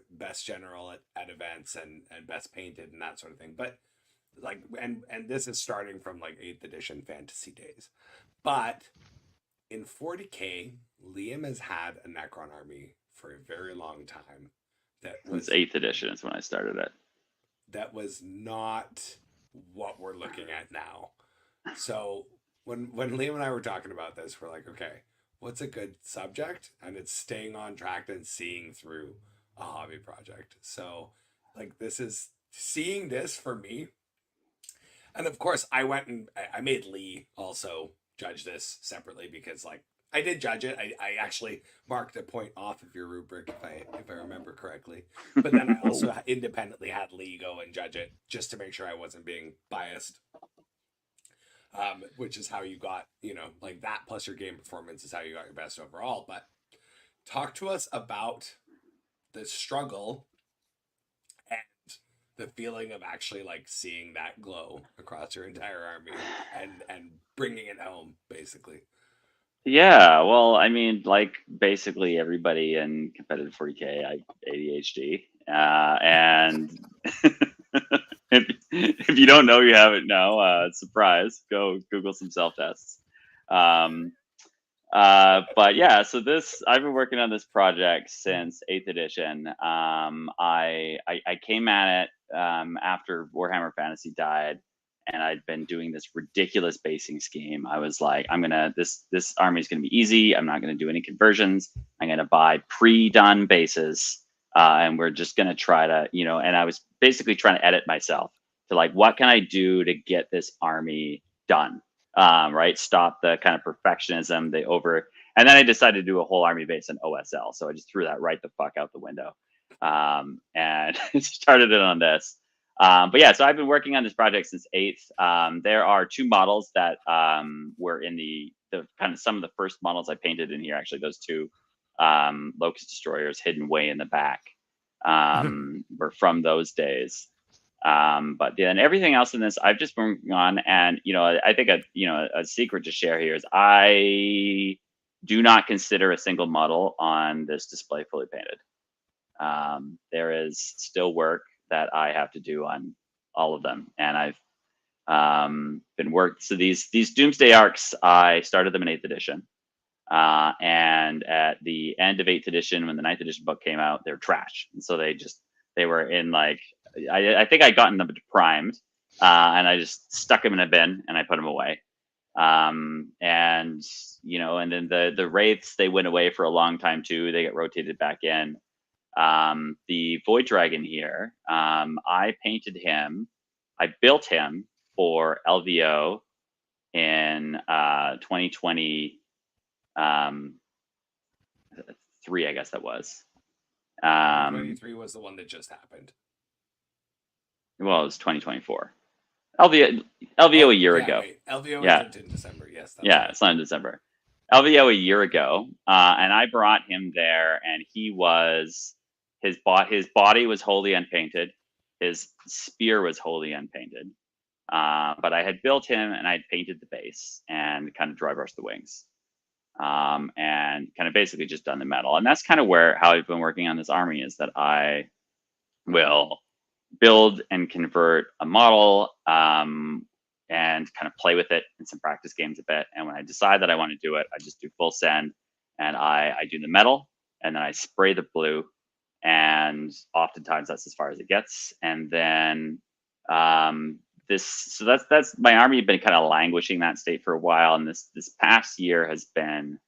best general at events and best painted and that sort of thing. But like and this is starting from like 8th edition fantasy days. But in 40K, Liam has had a Necron army for a very long time. That was 8th edition is when I started it. That was not what we're looking at now. So when Liam and I were talking about this, we're like, okay, what's a good subject? And it's staying on track and seeing through a hobby project. So like this is seeing this for me. And of course I went and I made Lee also judge this separately because like I did judge it. I actually marked a point off of your rubric if I remember correctly. But then I also independently had Lee go and judge it just to make sure I wasn't being biased. Which is how you got, like that plus your game performance is how you got your best overall. But talk to us about the struggle and the feeling of actually like seeing that glow across your entire army and bringing it home, basically. Yeah, well, I mean, like basically everybody in competitive 40K, I ADHD, and if you don't know, you haven't know. Surprise! Go Google some self tests. Um, but yeah, so I've been working on this project since 8th edition. I came at it after Warhammer Fantasy died, and I'd been doing this ridiculous basing scheme. I was like, this army is gonna be easy. I'm not gonna do any conversions. I'm gonna buy pre-done bases, and we're just gonna try to, and I was basically trying to edit myself to like, what can I do to get this army done? Right? Stop the kind of perfectionism, and then I decided to do a whole army base in OSL. So I just threw that right the fuck out the window, and started it on this. But yeah, so I've been working on this project since 8th. There are 2 models that were in the kind of some of the first models I painted in here. Actually, those 2 Locust Destroyers hidden way in the back were from those days. But then everything else in this I've just been working on, and I think a secret to share here is I do not consider a single model on this display fully painted. There is still work that I have to do on all of them, and I've been worked. So these Doomsday Arcs, I started them in 8th edition, and at the end of 8th edition, when the 9th edition book came out, they're trash, and so they were in like. I think I gotten them primed, and I just stuck them in a bin and I put them away. And then the wraiths, they went away for a long time too. They get rotated back in. The Void Dragon here, I painted him. I built him for LVO in 2023, I guess that was. 23 was the one that just happened. Well, it was 2024. LVO a year ago. Wait. LVO isn't in December. Yes. Right. It's not in December. LVO a year ago, and I brought him there, and his body was wholly unpainted. His spear was wholly unpainted. But I had built him, and I had painted the base and kind of dry brushed the wings, and kind of basically just done the metal. And that's kind of how I've been working on this army, is that I will build and convert a model, and kind of play with it in some practice games a bit. And when I decide that I want to do it, I just do full send, and I do the metal, and then I spray the blue, and oftentimes that's as far as it gets. And then that's my army had been kind of languishing that state for a while, and this past year has been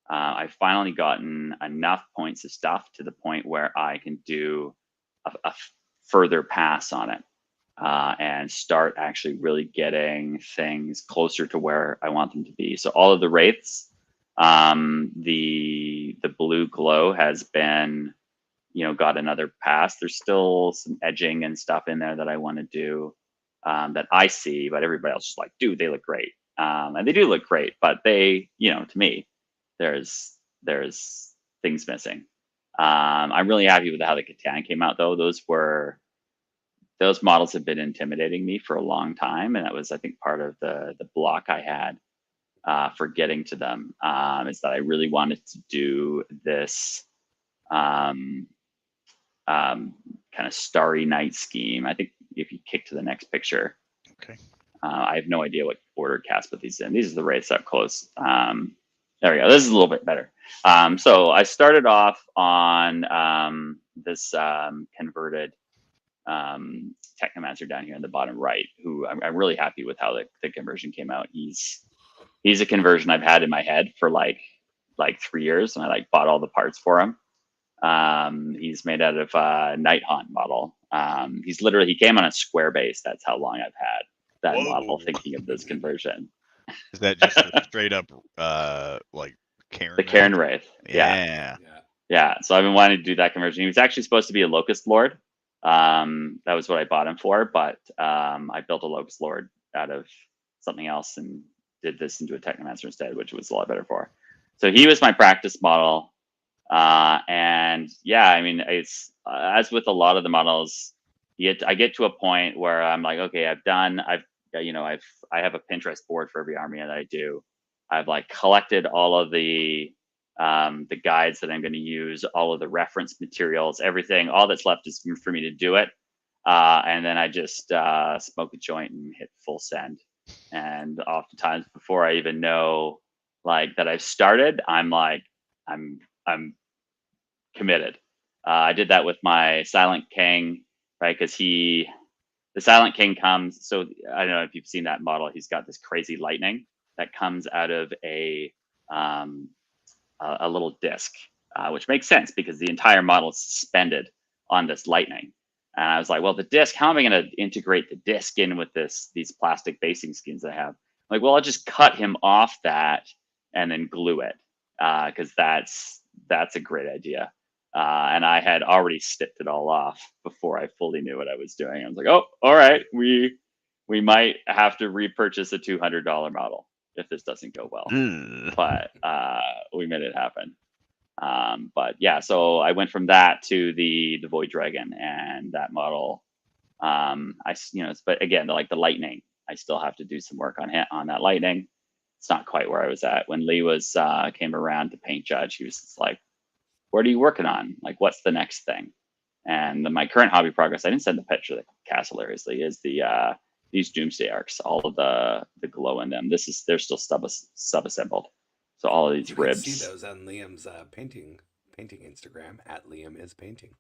I've finally gotten enough points of stuff to the point where I can do a further pass on it, and start actually really getting things closer to where I want them to be. So all of the wraiths, the blue glow has been, got another pass. There's still some edging and stuff in there that I want to do, that I see, but everybody else is like, dude, they look great. And they do look great, but they, to me, there's things missing. I'm really happy with how the Catan came out, though. Those models have been intimidating me for a long time, and that was, I think, part of the block I had for getting to them, is that I really wanted to do this kind of Starry Night scheme. I think if you kick to the next picture, okay. I have no idea what order Cass put these in. These are the wraiths up close. There we go. This is a little bit better. So I started off on this converted Technomancer down here in the bottom right, who I'm really happy with how the conversion came out. He's a conversion I've had in my head for like 3 years, and I bought all the parts for him. He's made out of a Night Haunt model. He came on a square base. That's how long I've had that model, thinking of this conversion. Is that just a straight up like Cairn? The Cairn Wraith. Yeah. So I've been wanting to do that conversion. He was actually supposed to be a Locust Lord. That was what I bought him for, but I built a Locust Lord out of something else and did this into a Technomancer instead, which was a lot better for. So he was my practice model. And yeah, I mean, it's as with a lot of the models, I get to a point where I'm like, okay, I have a Pinterest board for every army that I do. I've like collected all of the guides that I'm going to use, all of the reference materials, everything. All that's left is for me to do it. And then I just smoke a joint and hit full send. And oftentimes before I even know like that I've started, I'm like, I'm committed. I did that with my Silent King, right? Because the Silent King comes. So I don't know if you've seen that model. He's got this crazy lightning that comes out of a little disc, which makes sense because the entire model is suspended on this lightning. And I was like, well, the disc, how am I going to integrate the disc in with these plastic basing skins I have? I'm like, well, I'll just cut him off that and then glue it because that's a great idea. And I had already snipped it all off before I fully knew what I was doing. I was like, oh, all right, we might have to repurchase a $200 model if this doesn't go well. But we made it happen. But yeah, so I went from that to the Void Dragon, and that model, but again, like the lightning, I still have to do some work on that lightning. It's not quite where I was at when Lee came around to paint judge. He was just like, what are you working on? Like, what's the next thing? And my current hobby progress, I didn't send the picture of the castle seriously, is these Doomsday Arcs, all of the glow in them. They're still sub-assembled. So all of these you ribs. You can see those on Liam's painting Instagram at Liam is painting.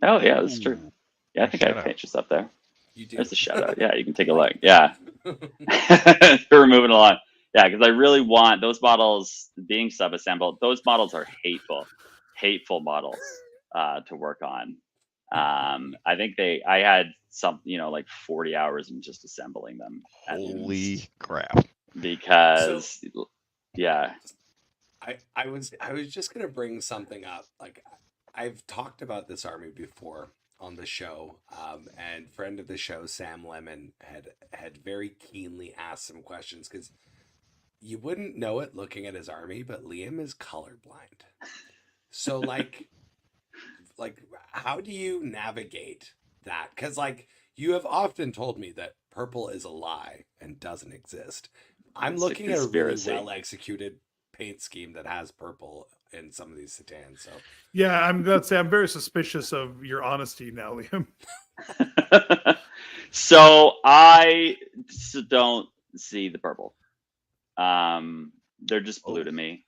Oh yeah, that's true. Yeah, I think I have pictures up there. You do. There's a shout out. Yeah, you can take a look. Yeah. We're moving along. Yeah, because I really want those models being sub-assembled. Those models are hateful models to work on. I think I had some, like 40 hours in just assembling them. Holy crap. Because yeah. I was just gonna bring something up. Like, I've talked about this army before on the show, and friend of the show Sam Lemon had very keenly asked some questions, because you wouldn't know it looking at his army, but Liam is colorblind. So like how do you navigate that? Because like you have often told me that purple is a lie and doesn't exist. I'm looking at a really well executed paint scheme that has purple in some of these satans. So yeah, I'm very suspicious of your honesty now, Liam. So I don't see the purple. They're just blue to me.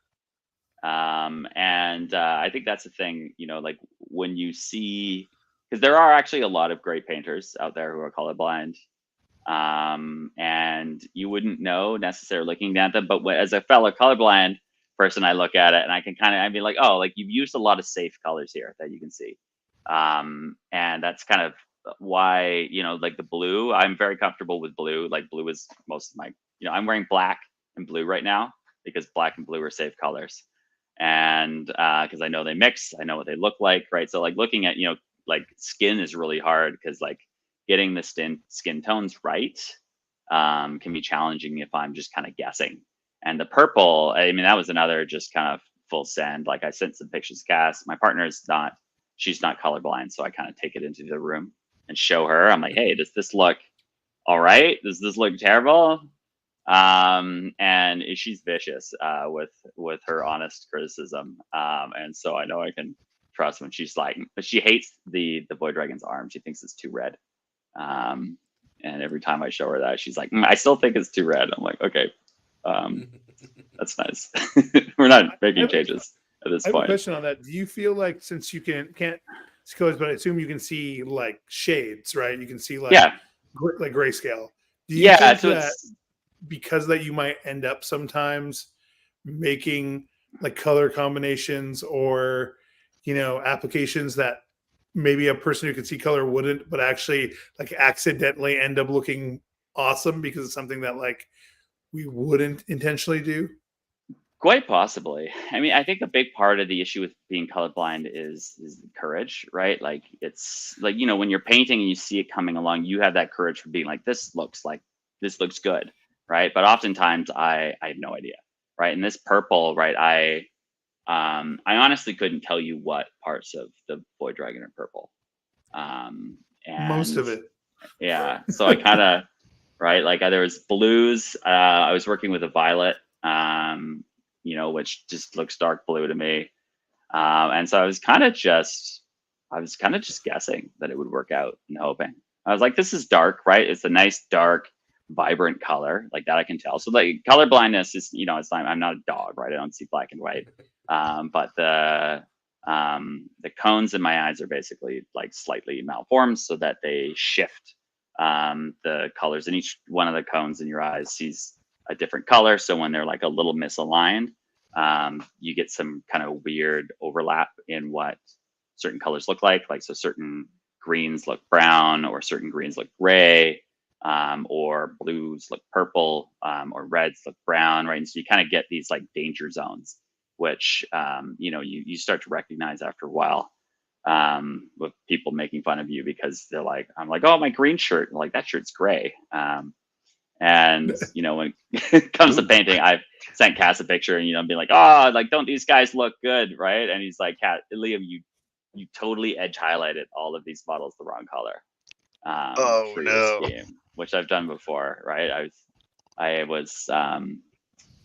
And I think that's the thing, like when you see, because there are actually a lot of great painters out there who are colorblind. And you wouldn't know necessarily looking at them, but as a fellow colorblind person, I look at it and I can I'd be like, oh, like you've used a lot of safe colors here that you can see. And that's kind of why, like the blue, I'm very comfortable with blue. Like blue is most of my, I'm wearing black and blue right now because black and blue are safe colors. And because I know they mix, I know what they look like, right? So like looking at, like skin is really hard because like getting the skin tones right can be challenging if I'm just kind of guessing. And the purple, I mean, that was another just kind of full send. Like I sent some pictures to Cass. My partner's she's not colorblind, so I kind of take it into the room and show her. I'm like, hey, does this look all right? Does this look terrible? And she's vicious with her honest criticism. And so I know I can trust when she's like, but she hates the Void Dragon's arm. She thinks it's too red. And every time I show her that, she's like, I still think it's too red. I'm like, okay, that's nice. We're not making changes at this point. I have a question on that. Do you feel like, since you can't see colors, but I assume you can see like shades, right? You can see like like grayscale. Do you think that because that you might end up sometimes making like color combinations or applications that maybe a person who can see color wouldn't, but actually like accidentally end up looking awesome because it's something that like we wouldn't intentionally do? Quite possibly. I mean, I think a big part of the issue with being colorblind is courage, right? Like it's like, when you're painting and you see it coming along, you have that courage for being like, this looks good, right? But oftentimes I have no idea, right? And this purple, right? I honestly couldn't tell you what parts of the Void Dragon are purple. And most of it. Yeah. So I kind of, right? Like there was blues. I was working with a violet which just looks dark blue to me. And so I was kind of just guessing that it would work out and hoping. I was like, this is dark, right? It's a nice, dark, vibrant color, like that I can tell. So like color blindness is, it's not, I'm not a dog, right? I don't see black and white. But the cones in my eyes are basically like slightly malformed so that they shift the colors, and each one of the cones in your eyes sees a different color. So when they're like a little misaligned, you get some kind of weird overlap in what certain colors look like. So certain greens look brown, or certain greens look gray, or blues look purple, or reds look brown, right? And so you kind of get these like danger zones, which you start to recognize after a while, with people making fun of you because they're like, I'm like, oh, my green shirt, like that shirt's gray. And when it comes to painting, I've sent Cass a picture and be like, oh, like, don't these guys look good, right? And he's like, Liam, you totally edge highlighted all of these models the wrong color for your scheme, which I've done before, right?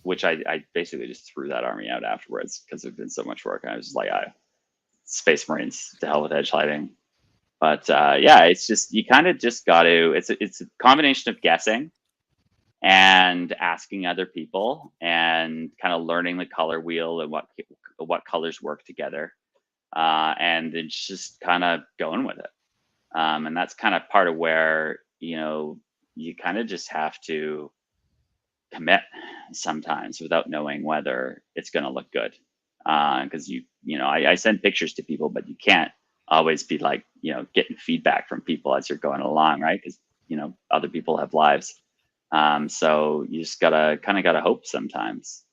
Which I basically just threw that army out afterwards because it'd been so much work. And I was just like, Space Marines, to hell with edge lighting. But it's just, you kind of just got to, it's a combination of guessing and asking other people and kind of learning the color wheel and what colors work together. And then just kind of going with it. And that's kind of part of where, you kind of just have to commit sometimes without knowing whether it's going to look good. Because I send pictures to people, but you can't always be like, getting feedback from people as you're going along, right? Because, other people have lives. So you just gotta hope sometimes.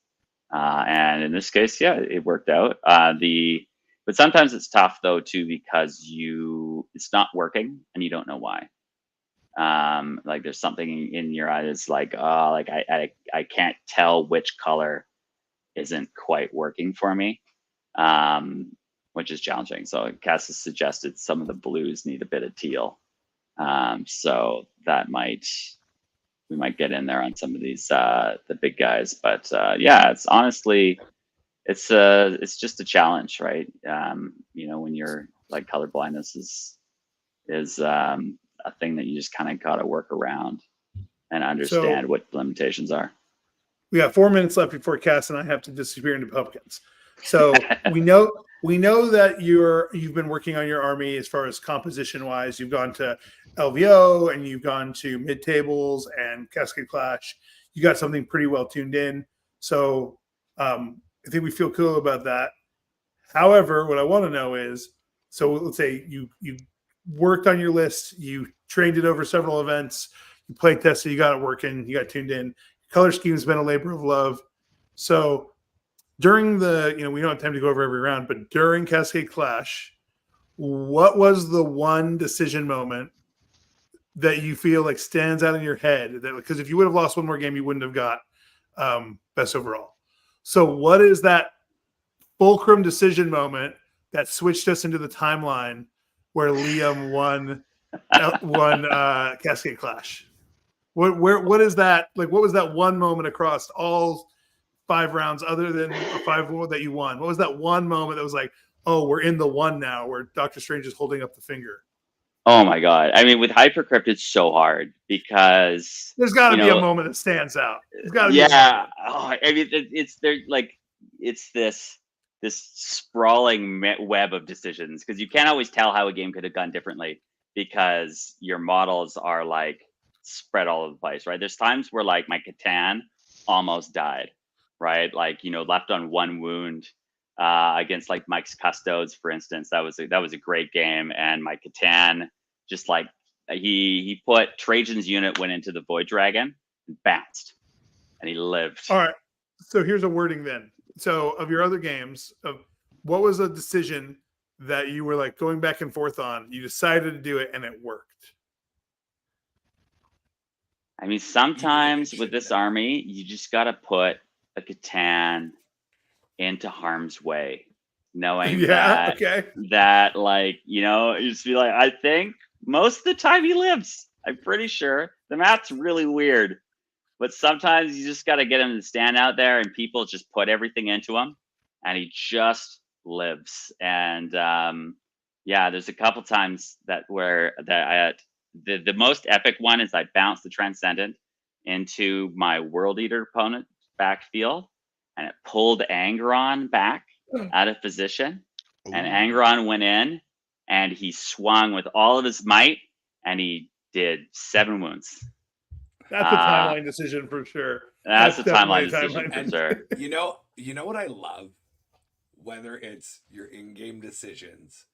And in this case, yeah, it worked out. But sometimes it's tough though too, because it's not working and you don't know why. Like there's something in your eye that's like, oh, like I can't tell which color isn't quite working for me, which is challenging. So Cass has suggested some of the blues need a bit of teal. So that we might get in there on some of these the big guys. But it's honestly, it's just a challenge, right? When you're like, color blindness is a thing that you just kind of got to work around and understand what limitations are. We got 4 minutes left before Cass and I have to disappear into pumpkins. So we know that you've been working on your army as far as composition wise. You've gone to LVO and you've gone to mid tables and Cascade Clash. You got something pretty well tuned in. So I think we feel cool about that. However, what I want to know is, so let's say you worked on your list, you trained it over several events, you play tested, you got it working, you got tuned in. Color scheme has been a labor of love. So during we don't have time to go over every round, but during Cascade Clash, what was the one decision moment that you feel like stands out in your head? That, because if you would have lost one more game, you wouldn't have got best overall. So what is that fulcrum decision moment that switched us into the timeline where Liam won Cascade Clash? What is that like? What was that one moment across all 5 rounds, other than 5 that you won? What was that one moment that was like, oh, we're in the one now, where Doctor Strange is holding up the finger? Oh my god! I mean, with Hypercrypt, it's so hard because there's got to be a moment that stands out. Yeah. I mean, it's this sprawling web of decisions, because you can't always tell how a game could have gone differently because your models are like spread all over the place, right? There's times where like my Catan almost died, right? Like, left on 1 wound against like Mike's Custodes, for instance. That was a great game, and my Catan just like he put Trajan's unit, went into the Void Dragon and bounced, and he lived. All right, so here's a wording then. So of your other games, what was a decision that you were like going back and forth on? You decided to do it and it worked. I mean, sometimes with this army, you just got to put a Catan into harm's way, knowing that like, you just be like, I think most of the time he lives. I'm pretty sure. The math's really weird, but sometimes you just got to get him to stand out there, and people just put everything into him, and he just lives. And there's a couple times where the most epic one is I bounced the Transcendent into my World Eater opponent backfield, and it pulled Angron back out of position. Ooh. And Angron went in, and he swung with all of his might, and he did 7 wounds. That's a timeline decision for sure. That's a timeline decision for sure. You know what I love? Whether it's your in-game decisions,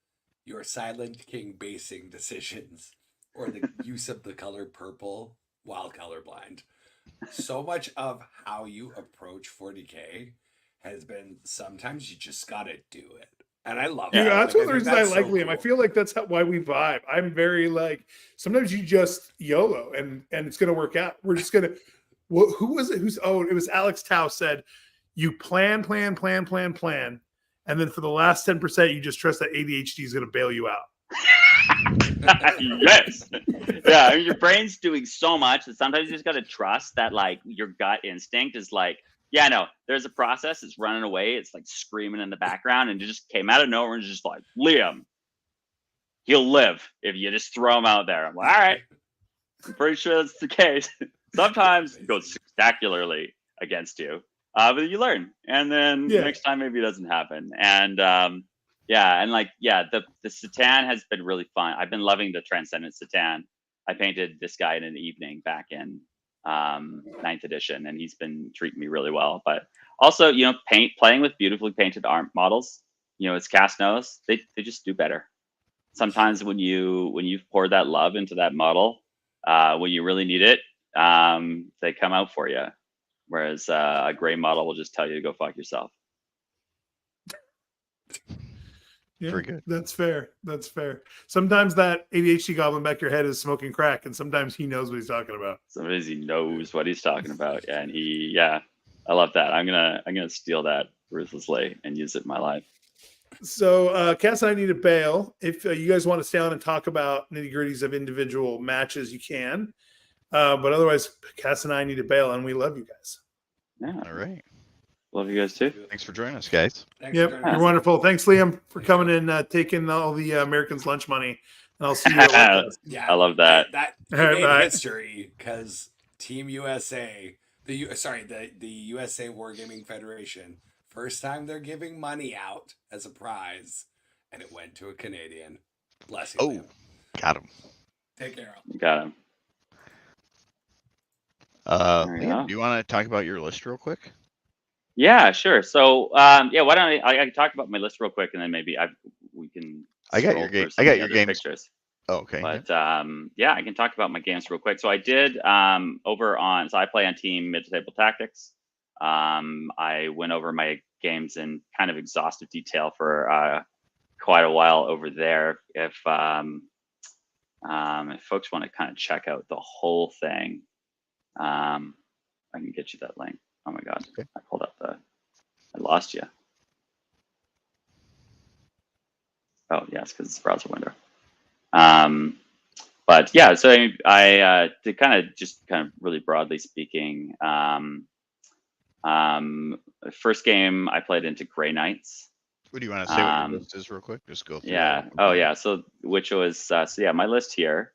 your Silent King basing decisions, or the use of the color purple while colorblind. So much of how you approach 40K has been sometimes you just gotta do it. And I love Yeah, that. that's one of the reasons I like Liam. Cool. I feel like that's why we vibe. I'm very like, sometimes you just YOLO and it's going to work out. We're just going to, who was it? It was Alex Tau said, you plan. And then for the last 10%, you just trust that ADHD is going to bail you out. Yes. Yeah. I mean, your brain's doing so much that sometimes you just got to trust that like your gut instinct is like, yeah, no, there's a process. It's running away. It's like screaming in the background, and it just came out of nowhere and just like, Liam, he'll live if you just throw him out there. I'm like, all right, I'm pretty sure that's the case. Sometimes it goes spectacularly against you, but you learn, and then next time maybe it doesn't happen. And the Satan has been really fun. I've been loving the Transcendent Satan. I painted this guy in an evening back in 9th edition, and he's been treating me really well. But also, playing with beautifully painted arm models, as Cass knows, they just do better. Sometimes when you've poured that love into that model, when you really need it, they come out for you. Whereas a gray model will just tell you to go fuck yourself. Yeah, very good. That's fair. Sometimes that ADHD goblin back your head is smoking crack, and sometimes he knows what he's talking about. Sometimes he knows what he's talking about, and I love that. I'm gonna steal that ruthlessly and use it in my life. So Cass and I need to bail. If you guys want to stay on and talk about nitty gritties of individual matches, you can. But otherwise, Cass and I need to bail, and we love you guys. Yeah. All right. Love you guys too. Thanks for joining us, guys. You're wonderful. Thanks, Liam, for coming and taking all the Americans' lunch money. And I'll see you at Yeah, I love that. That made history because Team USA, the USA Wargaming Federation, first time they're giving money out as a prize, and it went to a Canadian. Bless you. Liam. Got him. Take care. Got him. Liam, do you want to talk about your list real quick? Yeah, sure. So, why don't I can talk about my list real quick, and then maybe we can. I got your game. I got your games. Pictures. Oh, okay. But I can talk about my games real quick. So I did so I play on Team Mid-Table Tactics. I went over my games in kind of exhaustive detail for quite a while over there. If folks want to kind of check out the whole thing, I can get you that link. Oh my God, okay. I pulled up I lost you. Oh yes, because it's a browser window. But yeah, so I to kind of really broadly speaking, first game I played into Grey Knights. What do you want to say what your list is real quick? Just go through. Yeah. Oh yeah. So which was my list here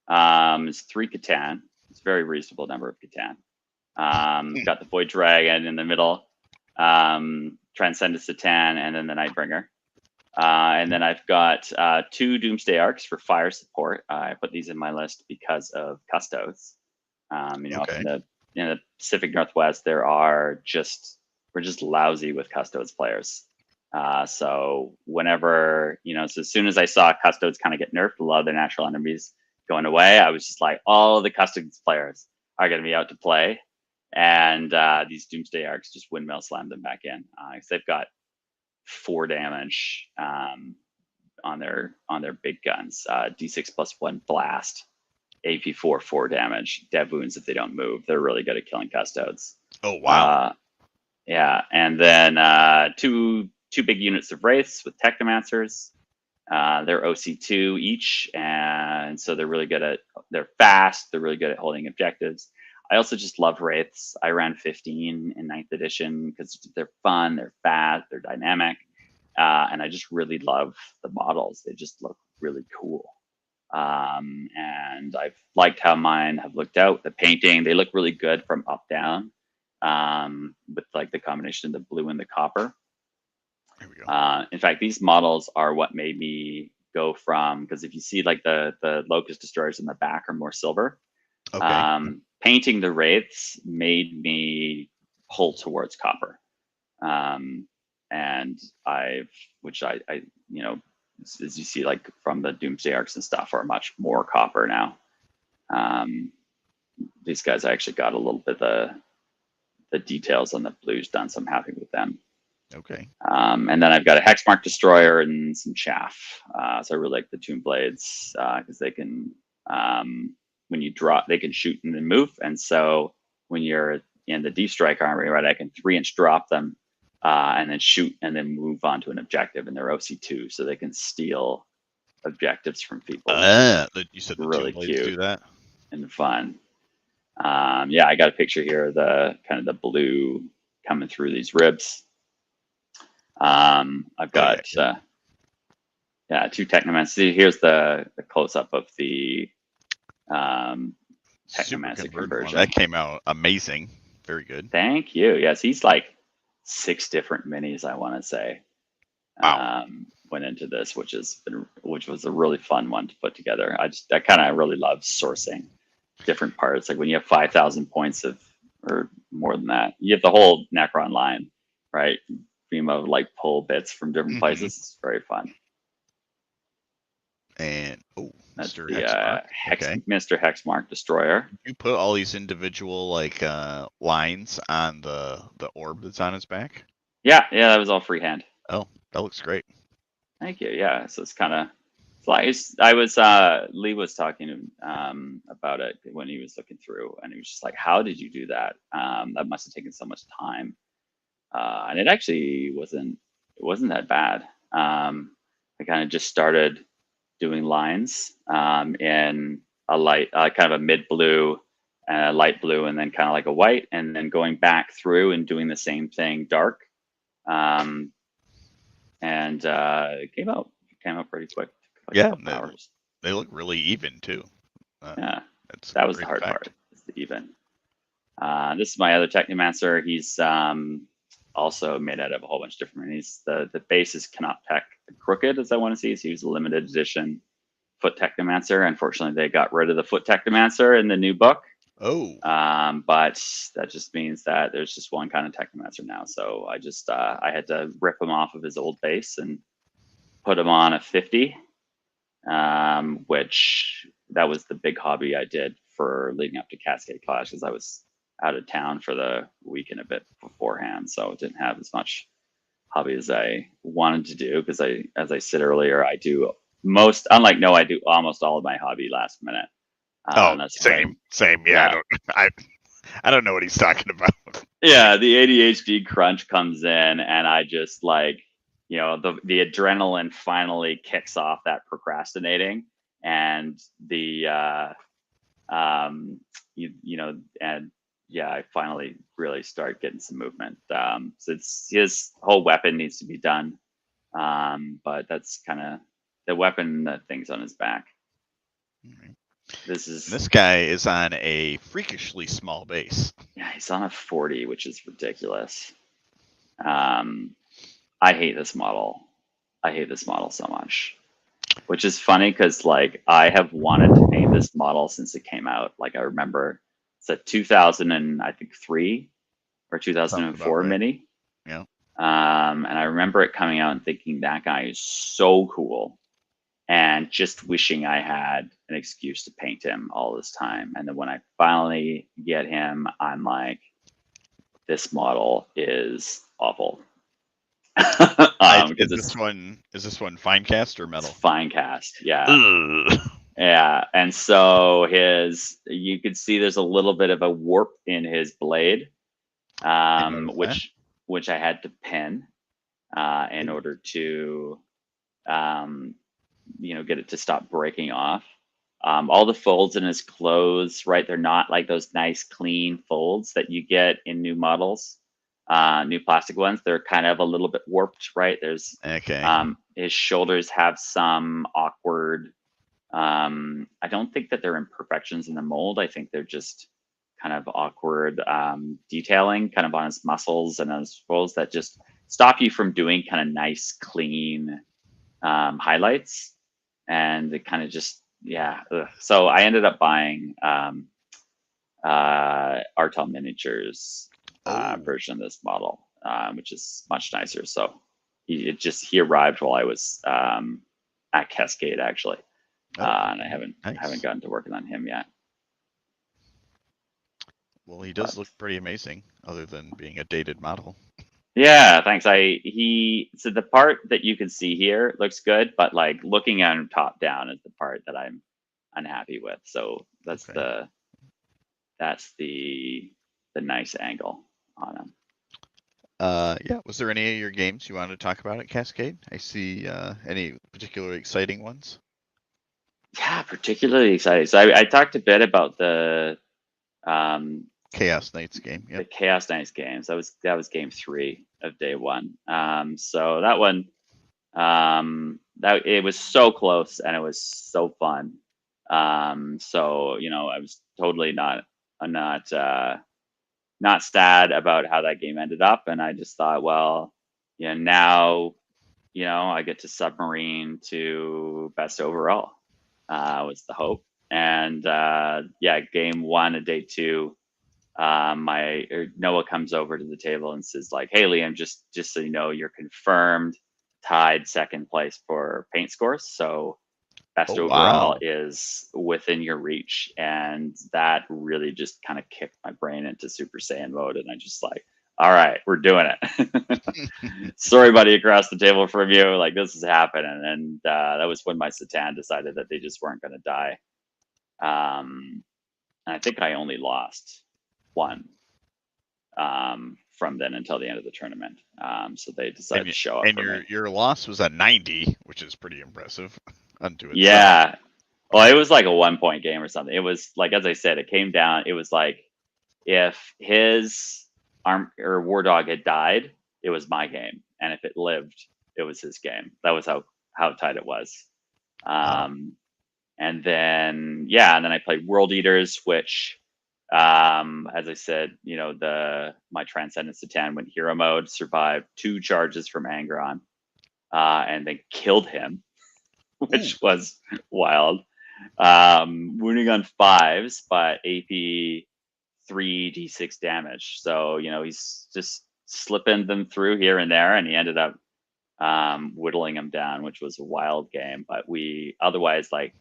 is 3 Catan. It's a very reasonable number of Catan. Got the Void Dragon in the middle, Transcendent Satan, and then the Nightbringer. And then I've got 2 Doomsday Arcs for fire support. I put these in my list because of Custodes. Up in the Pacific Northwest, we're just lousy with Custodes players. So whenever, so as soon as I saw Custodes kind of get nerfed, a lot of their natural enemies going away, I was just like, all of the Custodes players are going to be out to play. And these Doomsday Arcs just windmill slam them back in. Because they've got 4 damage on their big guns. D6+1 blast, AP4 4 damage, dead wounds if they don't move. They're really good at killing Custodes. Oh wow. Yeah, and then 2 big units of Wraiths with Technomancers. They're OC2 each, and so they're really good at. They're fast. They're really good at holding objectives. I also just love Wraiths. I ran 15 in 9th edition because they're fun, they're fast, they're dynamic. And I just really love the models. They just look really cool. And I've liked how mine have looked out. The painting, they look really good from up down, with like the combination of the blue and the copper. There we go. In fact, these models are what made me go from, because if you see like the Locust Destroyers in the back are more silver. Okay. Painting the Wraiths made me pull towards copper. And which I, you know, as you see, like from the Doomsday Arcs and stuff, are much more copper now. These guys, I actually got a little bit the details on the blues done, so I'm happy with them. Okay. And then I've got a Hexmark Destroyer and some chaff. So I really like the Tomb Blades because they can, when you draw, they can shoot and then move. And so when you're in the Deep Strike army, right, I can 3-inch drop them and then shoot and then move on to an objective. And they're OC2, so they can steal objectives from people. You said the really Tomb Blades cute do that? and fun. Yeah, I got a picture here of the kind of the blue coming through these ribs. I've got two Technomancers. Here's the close up of the Technomancer conversion. That came out amazing. Very good. Thank you. Yes, he's like 6 different minis, I want to say. Wow. Went into this, which was a really fun one to put together. I kind of really love sourcing different parts. Like when you have 5,000 points or more than that, you have the whole Necron line, right? Beam of like pull bits from different places. It's very fun. And that's Mr. the Hexmark. Mr. Hexmark Destroyer. You put all these individual like lines on the orb that's on his back? Yeah, that was all freehand. Oh, that looks great. Thank you. Yeah, so it's kind of Lee was talking about it when he was looking through, and he was just like, "How did you do that? That must have taken so much time." And it actually wasn't that bad. I kind of just started doing lines in a light, kind of a mid blue, a light blue, and then kind of like a white, and then going back through and doing the same thing dark. And it came out pretty quick. Like hours. They look really even too. Yeah, that was the hard part. Is the even. This is my other Technomancer. He's also made out of a whole bunch of different minis. The base is Canoptech Crooked, as I want to see. So he was a limited edition Foot Technomancer. Unfortunately, they got rid of the Foot Technomancer in the new book. Oh. But that just means that there's just one kind of Technomancer now. So I just I had to rip him off of his old base and put him on a 50, which that was the big hobby I did for leading up to Cascade Clash, because I was out of town for the week and a bit beforehand, so I didn't have as much hobby as I wanted to do. Because as I said earlier, I do I do almost all of my hobby last minute. Same. Yeah. I don't know what he's talking about. Yeah, the ADHD crunch comes in, and I just like, you know, the adrenaline finally kicks off that procrastinating, and I finally really start getting some movement. So it's his whole weapon needs to be done, but that's kind of the weapon, that thing's on his back. Mm-hmm. This guy is on a freakishly small base. Yeah, he's on a 40, which is ridiculous. I hate this model. So much, which is funny because like I have wanted to paint this model since it came out. Like I remember it's a 2003 or 2004 mini. Yeah. And I remember it coming out and thinking that guy is so cool, and just wishing I had an excuse to paint him all this time. And then when I finally get him, I'm like, this model is awful. Is this one Finecast or metal? It's Finecast, yeah. Yeah, and so you could see there's a little bit of a warp in his blade, which I had to pin in order to get it to stop breaking off. All the folds in his clothes, right? They're not like those nice clean folds that you get in new models, new plastic ones. They're kind of a little bit warped, right? There's his shoulders have some awkward. I don't think that they're imperfections in the mold. I think they're just kind of awkward detailing, kind of on his muscles and his folds that just stop you from doing kind of nice, clean highlights, and it kind of just. Yeah, so I ended up buying Artel Miniatures version of this model, which is much nicer. So he arrived while I was at Cascade actually, and I haven't gotten to working on him yet. Well, he does look pretty amazing, other than being a dated model. Yeah, thanks. So the part that you can see here looks good, but like looking at him top down is the part that I'm unhappy with. So that's the nice angle on him. Yeah. Was there any of your games you wanted to talk about at Cascade? I see any particularly exciting ones? Yeah, particularly exciting. So I talked a bit about the Chaos Knights game. The Chaos Knights games. That was game 3 of day 1. So that one, that it was so close and it was so fun. So I was totally not sad about how that game ended up, and I just thought, well, now, I get to submarine to best overall. Was the hope, and game 1 of day 2. Noah comes over to the table and says like, "Hey Liam, just so you know, you're confirmed tied second place for paint scores. So best overall is within your reach." And that really just kind of kicked my brain into Super Saiyan mode. And I just like, all right, we're doing it. Sorry, buddy, across the table from you. Like, this is happening. And that was when my Satan decided that they just weren't going to die. And I think I only lost 1 from then until the end of the tournament. So they decided to show up. And your loss was at 90, which is pretty impressive unto itself. Yeah. Well, it was like a 1-point game or something. It was like, as I said, it came down. It was like if his War Dog had died, it was my game, and if it lived, it was his game. That was how tight it was. And then and then I played World Eaters, which, as I said, my Transcendent Satan went hero mode, survived 2 charges from Angron, and then killed him, which was wild. Wounding on 5s, but AP 3d6 damage. So he's just slipping them through here and there, and he ended up whittling him down, which was a wild game. But we otherwise he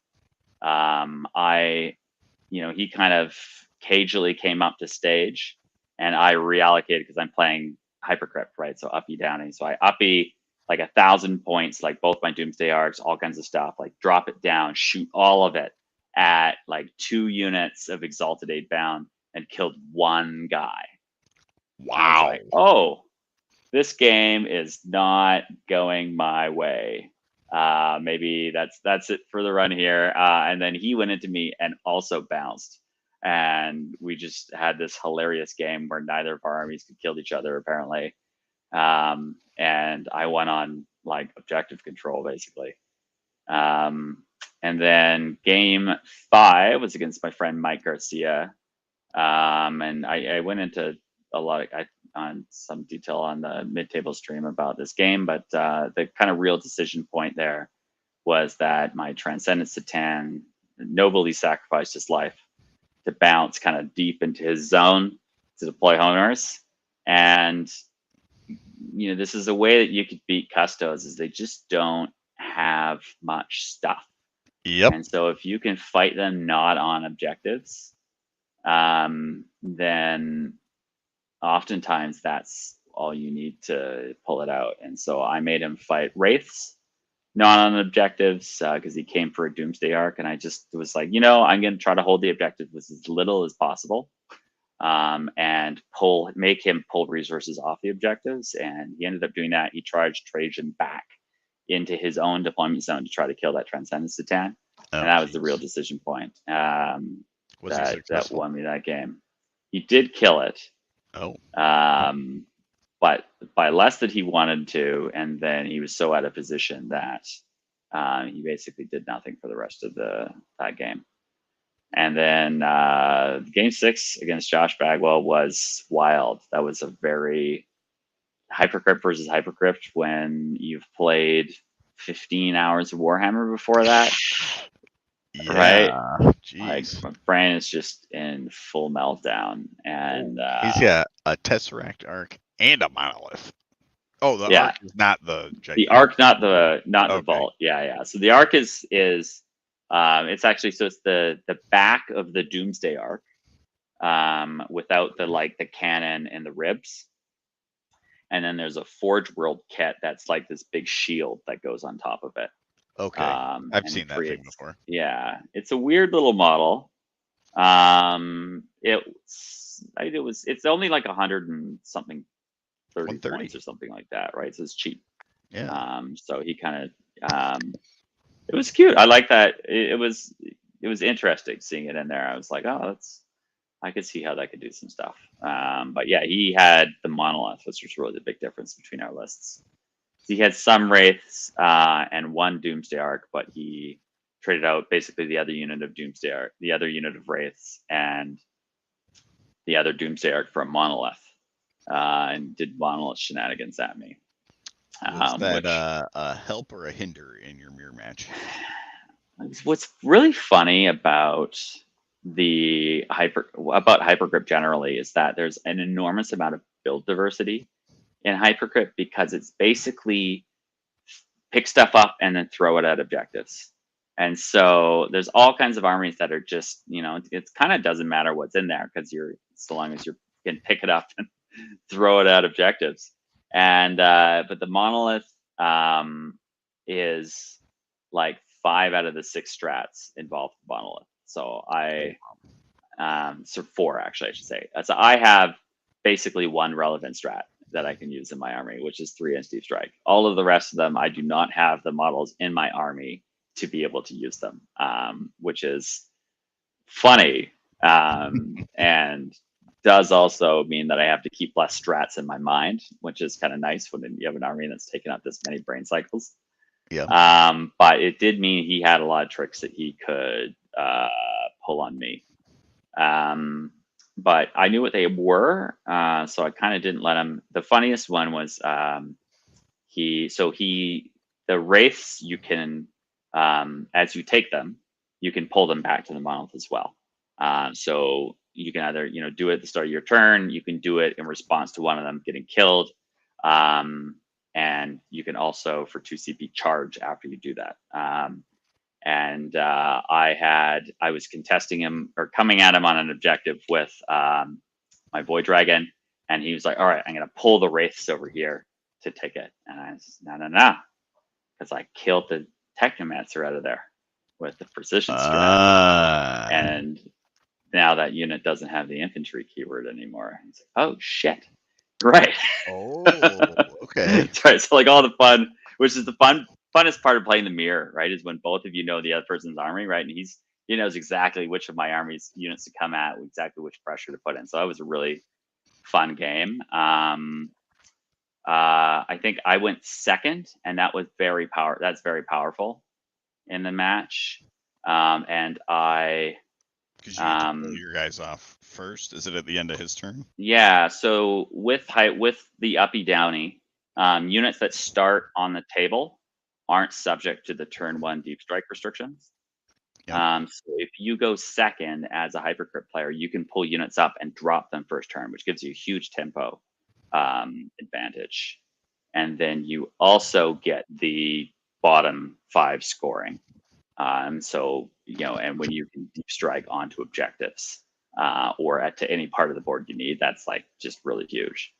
kind of cagely came up to stage, and I reallocated because I'm playing Hypercrypt, right? So uppy downy. So I uppy like 1,000 points, like both my Doomsday Arcs, all kinds of stuff, like drop it down, shoot all of it at like 2 units of Exalted 8 bound, and killed 1 guy. Wow. Like, oh, this game is not going my way. Maybe that's it for the run here. And then he went into me and also bounced. And we just had this hilarious game where neither of our armies could kill each other, apparently. And I went on like objective control, basically. And then game 5 was against my friend Mike Garcia. And I went into a lot on some detail on the mid-table stream about this game, but the kind of real decision point there was that my Transcendent Satan nobly sacrificed his life to bounce kind of deep into his zone to deploy homers. And this is a way that you could beat Custos, is they just don't have much stuff. Yep. And so if you can fight them not on objectives, then oftentimes that's all you need to pull it out. And so I made him fight Wraiths, not on objectives, because he came for a Doomsday Arc, and I just was like, I'm going to try to hold the objective with as little as possible, and make him pull resources off the objectives. And he ended up doing that. He charged Trajan back into his own deployment zone to try to kill that Transcendent Satan. and that was the real decision point. Was he that successful? won me that game. He did kill it. Oh. But by less than he wanted to, and then he was so out of position that he basically did nothing for the rest of that game. And then game 6 against Josh Bagwell was wild. That was a very Hypercrypt versus Hypercrypt when you've played 15 hours of Warhammer before that. Yeah. Right? Jeez. Like, my brain is just in full meltdown. And he's got a Tesseract Arc and a Monolith. Oh, the Arc is not the gigantic. The Arc, not the Vault. Yeah. So the Arc is it's actually, so it's the back of the Doomsday Arc, without the cannon and the ribs. And then there's a Forge World kit that's like this big shield that goes on top of it. Okay, I've seen that thing before. Yeah, it's a weird little model. It's only like 100 and something 30 points or something like that, right? So it's cheap. Yeah. So he kind of it was cute. I like that. It was interesting seeing it in there. I was like, oh, I could see how that could do some stuff. But yeah, he had the Monolith, which was really the big difference between our lists. He had some Wraiths and one Doomsday Arc, but he traded out basically the other unit of Doomsday Arc, the other unit of Wraiths, and the other Doomsday Arc for a Monolith, and did Monolith shenanigans at me. Was that a help or a hinder in your mirror match? What's really funny about Hypercrypt generally is that there's an enormous amount of build diversity in Hypercrypt, because it's basically pick stuff up and then throw it at objectives. And so there's all kinds of armies that are just, it kind of doesn't matter what's in there, because so long as you can pick it up and throw it at objectives. And but the Monolith is like 5 out of the 6 strats involved with Monolith. So so 4 actually, I should say. So I have basically 1 relevant strat that I can use in my army, which is 3-inch Deep Strike. All of the rest of them, I do not have the models in my army to be able to use them, which is funny, and does also mean that I have to keep less strats in my mind, which is kind of nice when you have an army that's taken up this many brain cycles. Yeah. But it did mean he had a lot of tricks that he could pull on me. But I knew what they were, so I kind of didn't let him. The funniest one was the Wraiths, you can, as you take them, you can pull them back to the Monolith as well. So you can either do it at the start of your turn, you can do it in response to one of them getting killed, and you can also for 2 CP charge after you do that. And I was contesting him or coming at him on an objective with my Boy Dragon, and he was like, all right, I'm going to pull the Wraiths over here to take it. And I was, no, because I killed the Technomancer out of there with the precision strat. And now that unit doesn't have the infantry keyword anymore. He's like, oh, shit. Right. Oh, okay. Right. So like all the fun, which is the funnest part of playing the mirror, right, is when both of you know the other person's army, right, and he knows exactly which of my army's units to come at, exactly which pressure to put in. So that was a really fun game. I think I went second, and that was that's very powerful in the match. And I because you pull your guys off first. Is it at the end of his turn? Yeah. So with the uppy downy, units that start on the table aren't subject to the turn 1 deep strike restrictions. Yep. So if you go second as a Hypercrypt player, you can pull units up and drop them first turn, which gives you a huge tempo advantage. And then you also get the bottom 5 scoring. So, and when you can deep strike onto objectives or to any part of the board you need, that's like just really huge.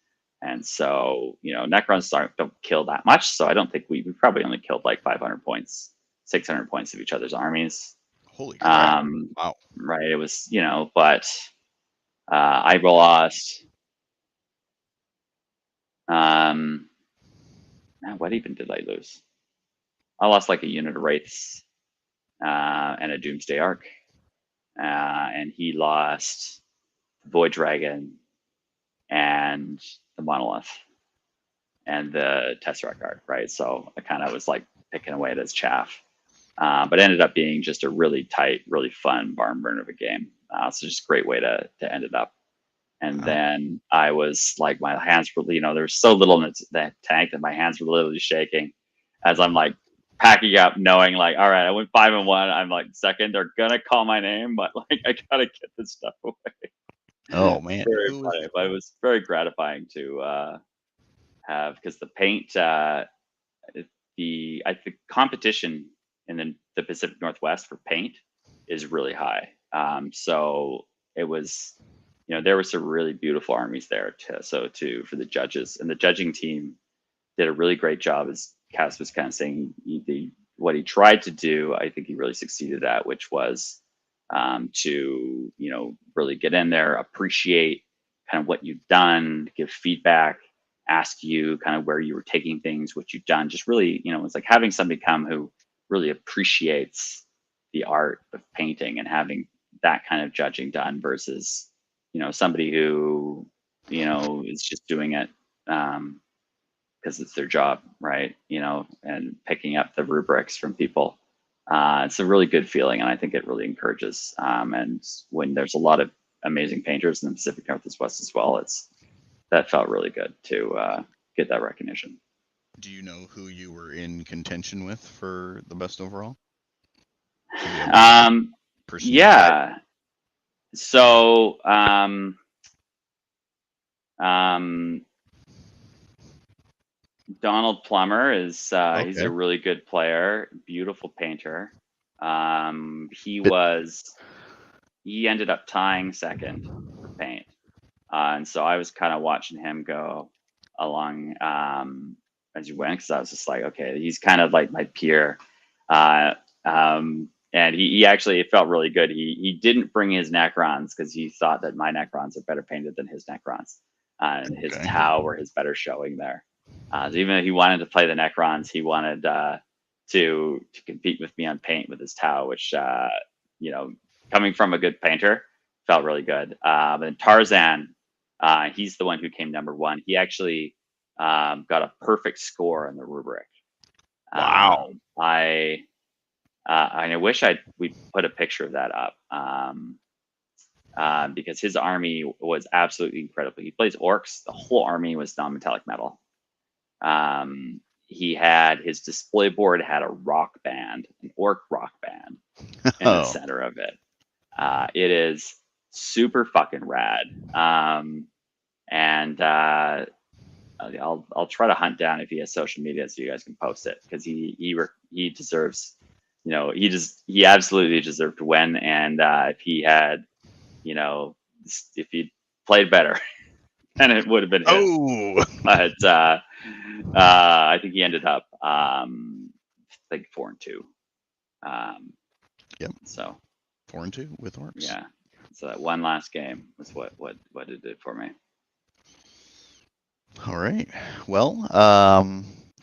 And so, Necrons don't kill that much. So I don't think we probably only killed like 500 points, 600 points of each other's armies. Holy crap. Wow. Right. It was, but I lost. What even did I lose? I lost like a unit of Wraiths. and a Doomsday Arc. And he lost the Void Dragon and the Monolith and the Tesseract Arc, right? So I kind of was like picking away at his chaff. But it ended up being just a really tight, really fun barn burner of a game. So just a great way to end it up. And then I was like, my hands were, there's so little in that tank that my hands were literally shaking as I'm like packing up, knowing like, all right, I went 5-1. I'm like second. They're gonna call my name, but like I gotta get this stuff away. Oh man, Very funny, but it was very gratifying to have, because the paint, the competition in the Pacific Northwest for paint is really high. So it was, there were some really beautiful armies there for the judges, and the judging team did a really great job, as Cass was kind of saying. What he tried to do, I think he really succeeded at, which was to really get in there, appreciate kind of what you've done, give feedback, ask you kind of where you were taking things, what you've done. Just really, it's like having somebody come who really appreciates the art of painting and having that kind of judging done versus somebody who is just doing it because it's their job, right? And picking up the rubrics from people. It's a really good feeling, and I think it really encourages. And when there's a lot of amazing painters in the Pacific Northwest as well, that felt really good to get that recognition. Do you know who you were in contention with for the best overall? Yeah. So Donald Plummer is he's a really good player, beautiful painter. He ended up tying second for paint. And so I was kind of watching him go along as you went, because I was just like, okay, he's kind of like my peer. And he actually, it felt really good. He didn't bring his Necrons because he thought that my Necrons are better painted than his Necrons. And his Tau were his better showing there. So even though he wanted to play the Necrons, he wanted to compete with me on paint with his Tau, which, coming from a good painter, felt really good. And Tarzan, he's the one who came number one. He actually got a perfect score on the rubric. Wow. I wish we put a picture of that up, because his army was absolutely incredible. He plays orcs. The whole army was non-metallic metal. He had his display board had a rock band, an orc rock band in the center of it. It is super fucking rad. And I'll try to hunt down if he has social media so you guys can post it, because he deserves, he absolutely deserved to win. And if he had, if he played better, then it would have been his. But I think he ended up like 4-2. Yep. So 4-2 with orcs. Yeah. So that one last game was what it did for me. All right. Well,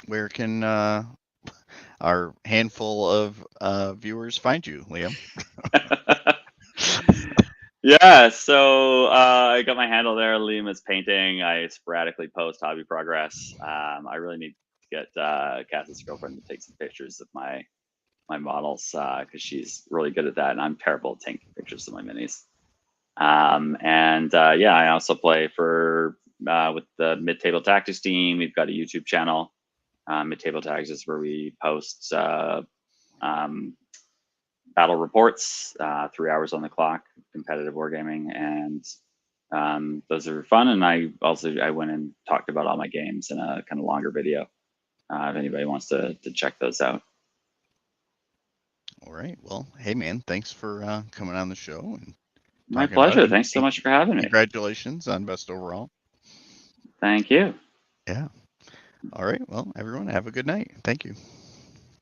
where can our handful of viewers find you, Liam? Yeah, so I got my handle there, Liam is Painting. I sporadically post hobby progress. I really need to get Cass's girlfriend to take some pictures of my models, because she's really good at that, and I'm terrible at taking pictures of my minis. Yeah, I also play for with the Mid-Table Tactics team. We've got a YouTube channel. Mid-Table Tactics is where we post battle reports, 3 hours on the clock, competitive wargaming, and those are fun. And I went and talked about all my games in a kind of longer video, if anybody wants to check those out. All right. Well, hey man, thanks for coming on the show. And my pleasure. Thanks so much for having me. Congratulations on best overall. Thank you. Yeah. All right. Well, everyone, have a good night. Thank you.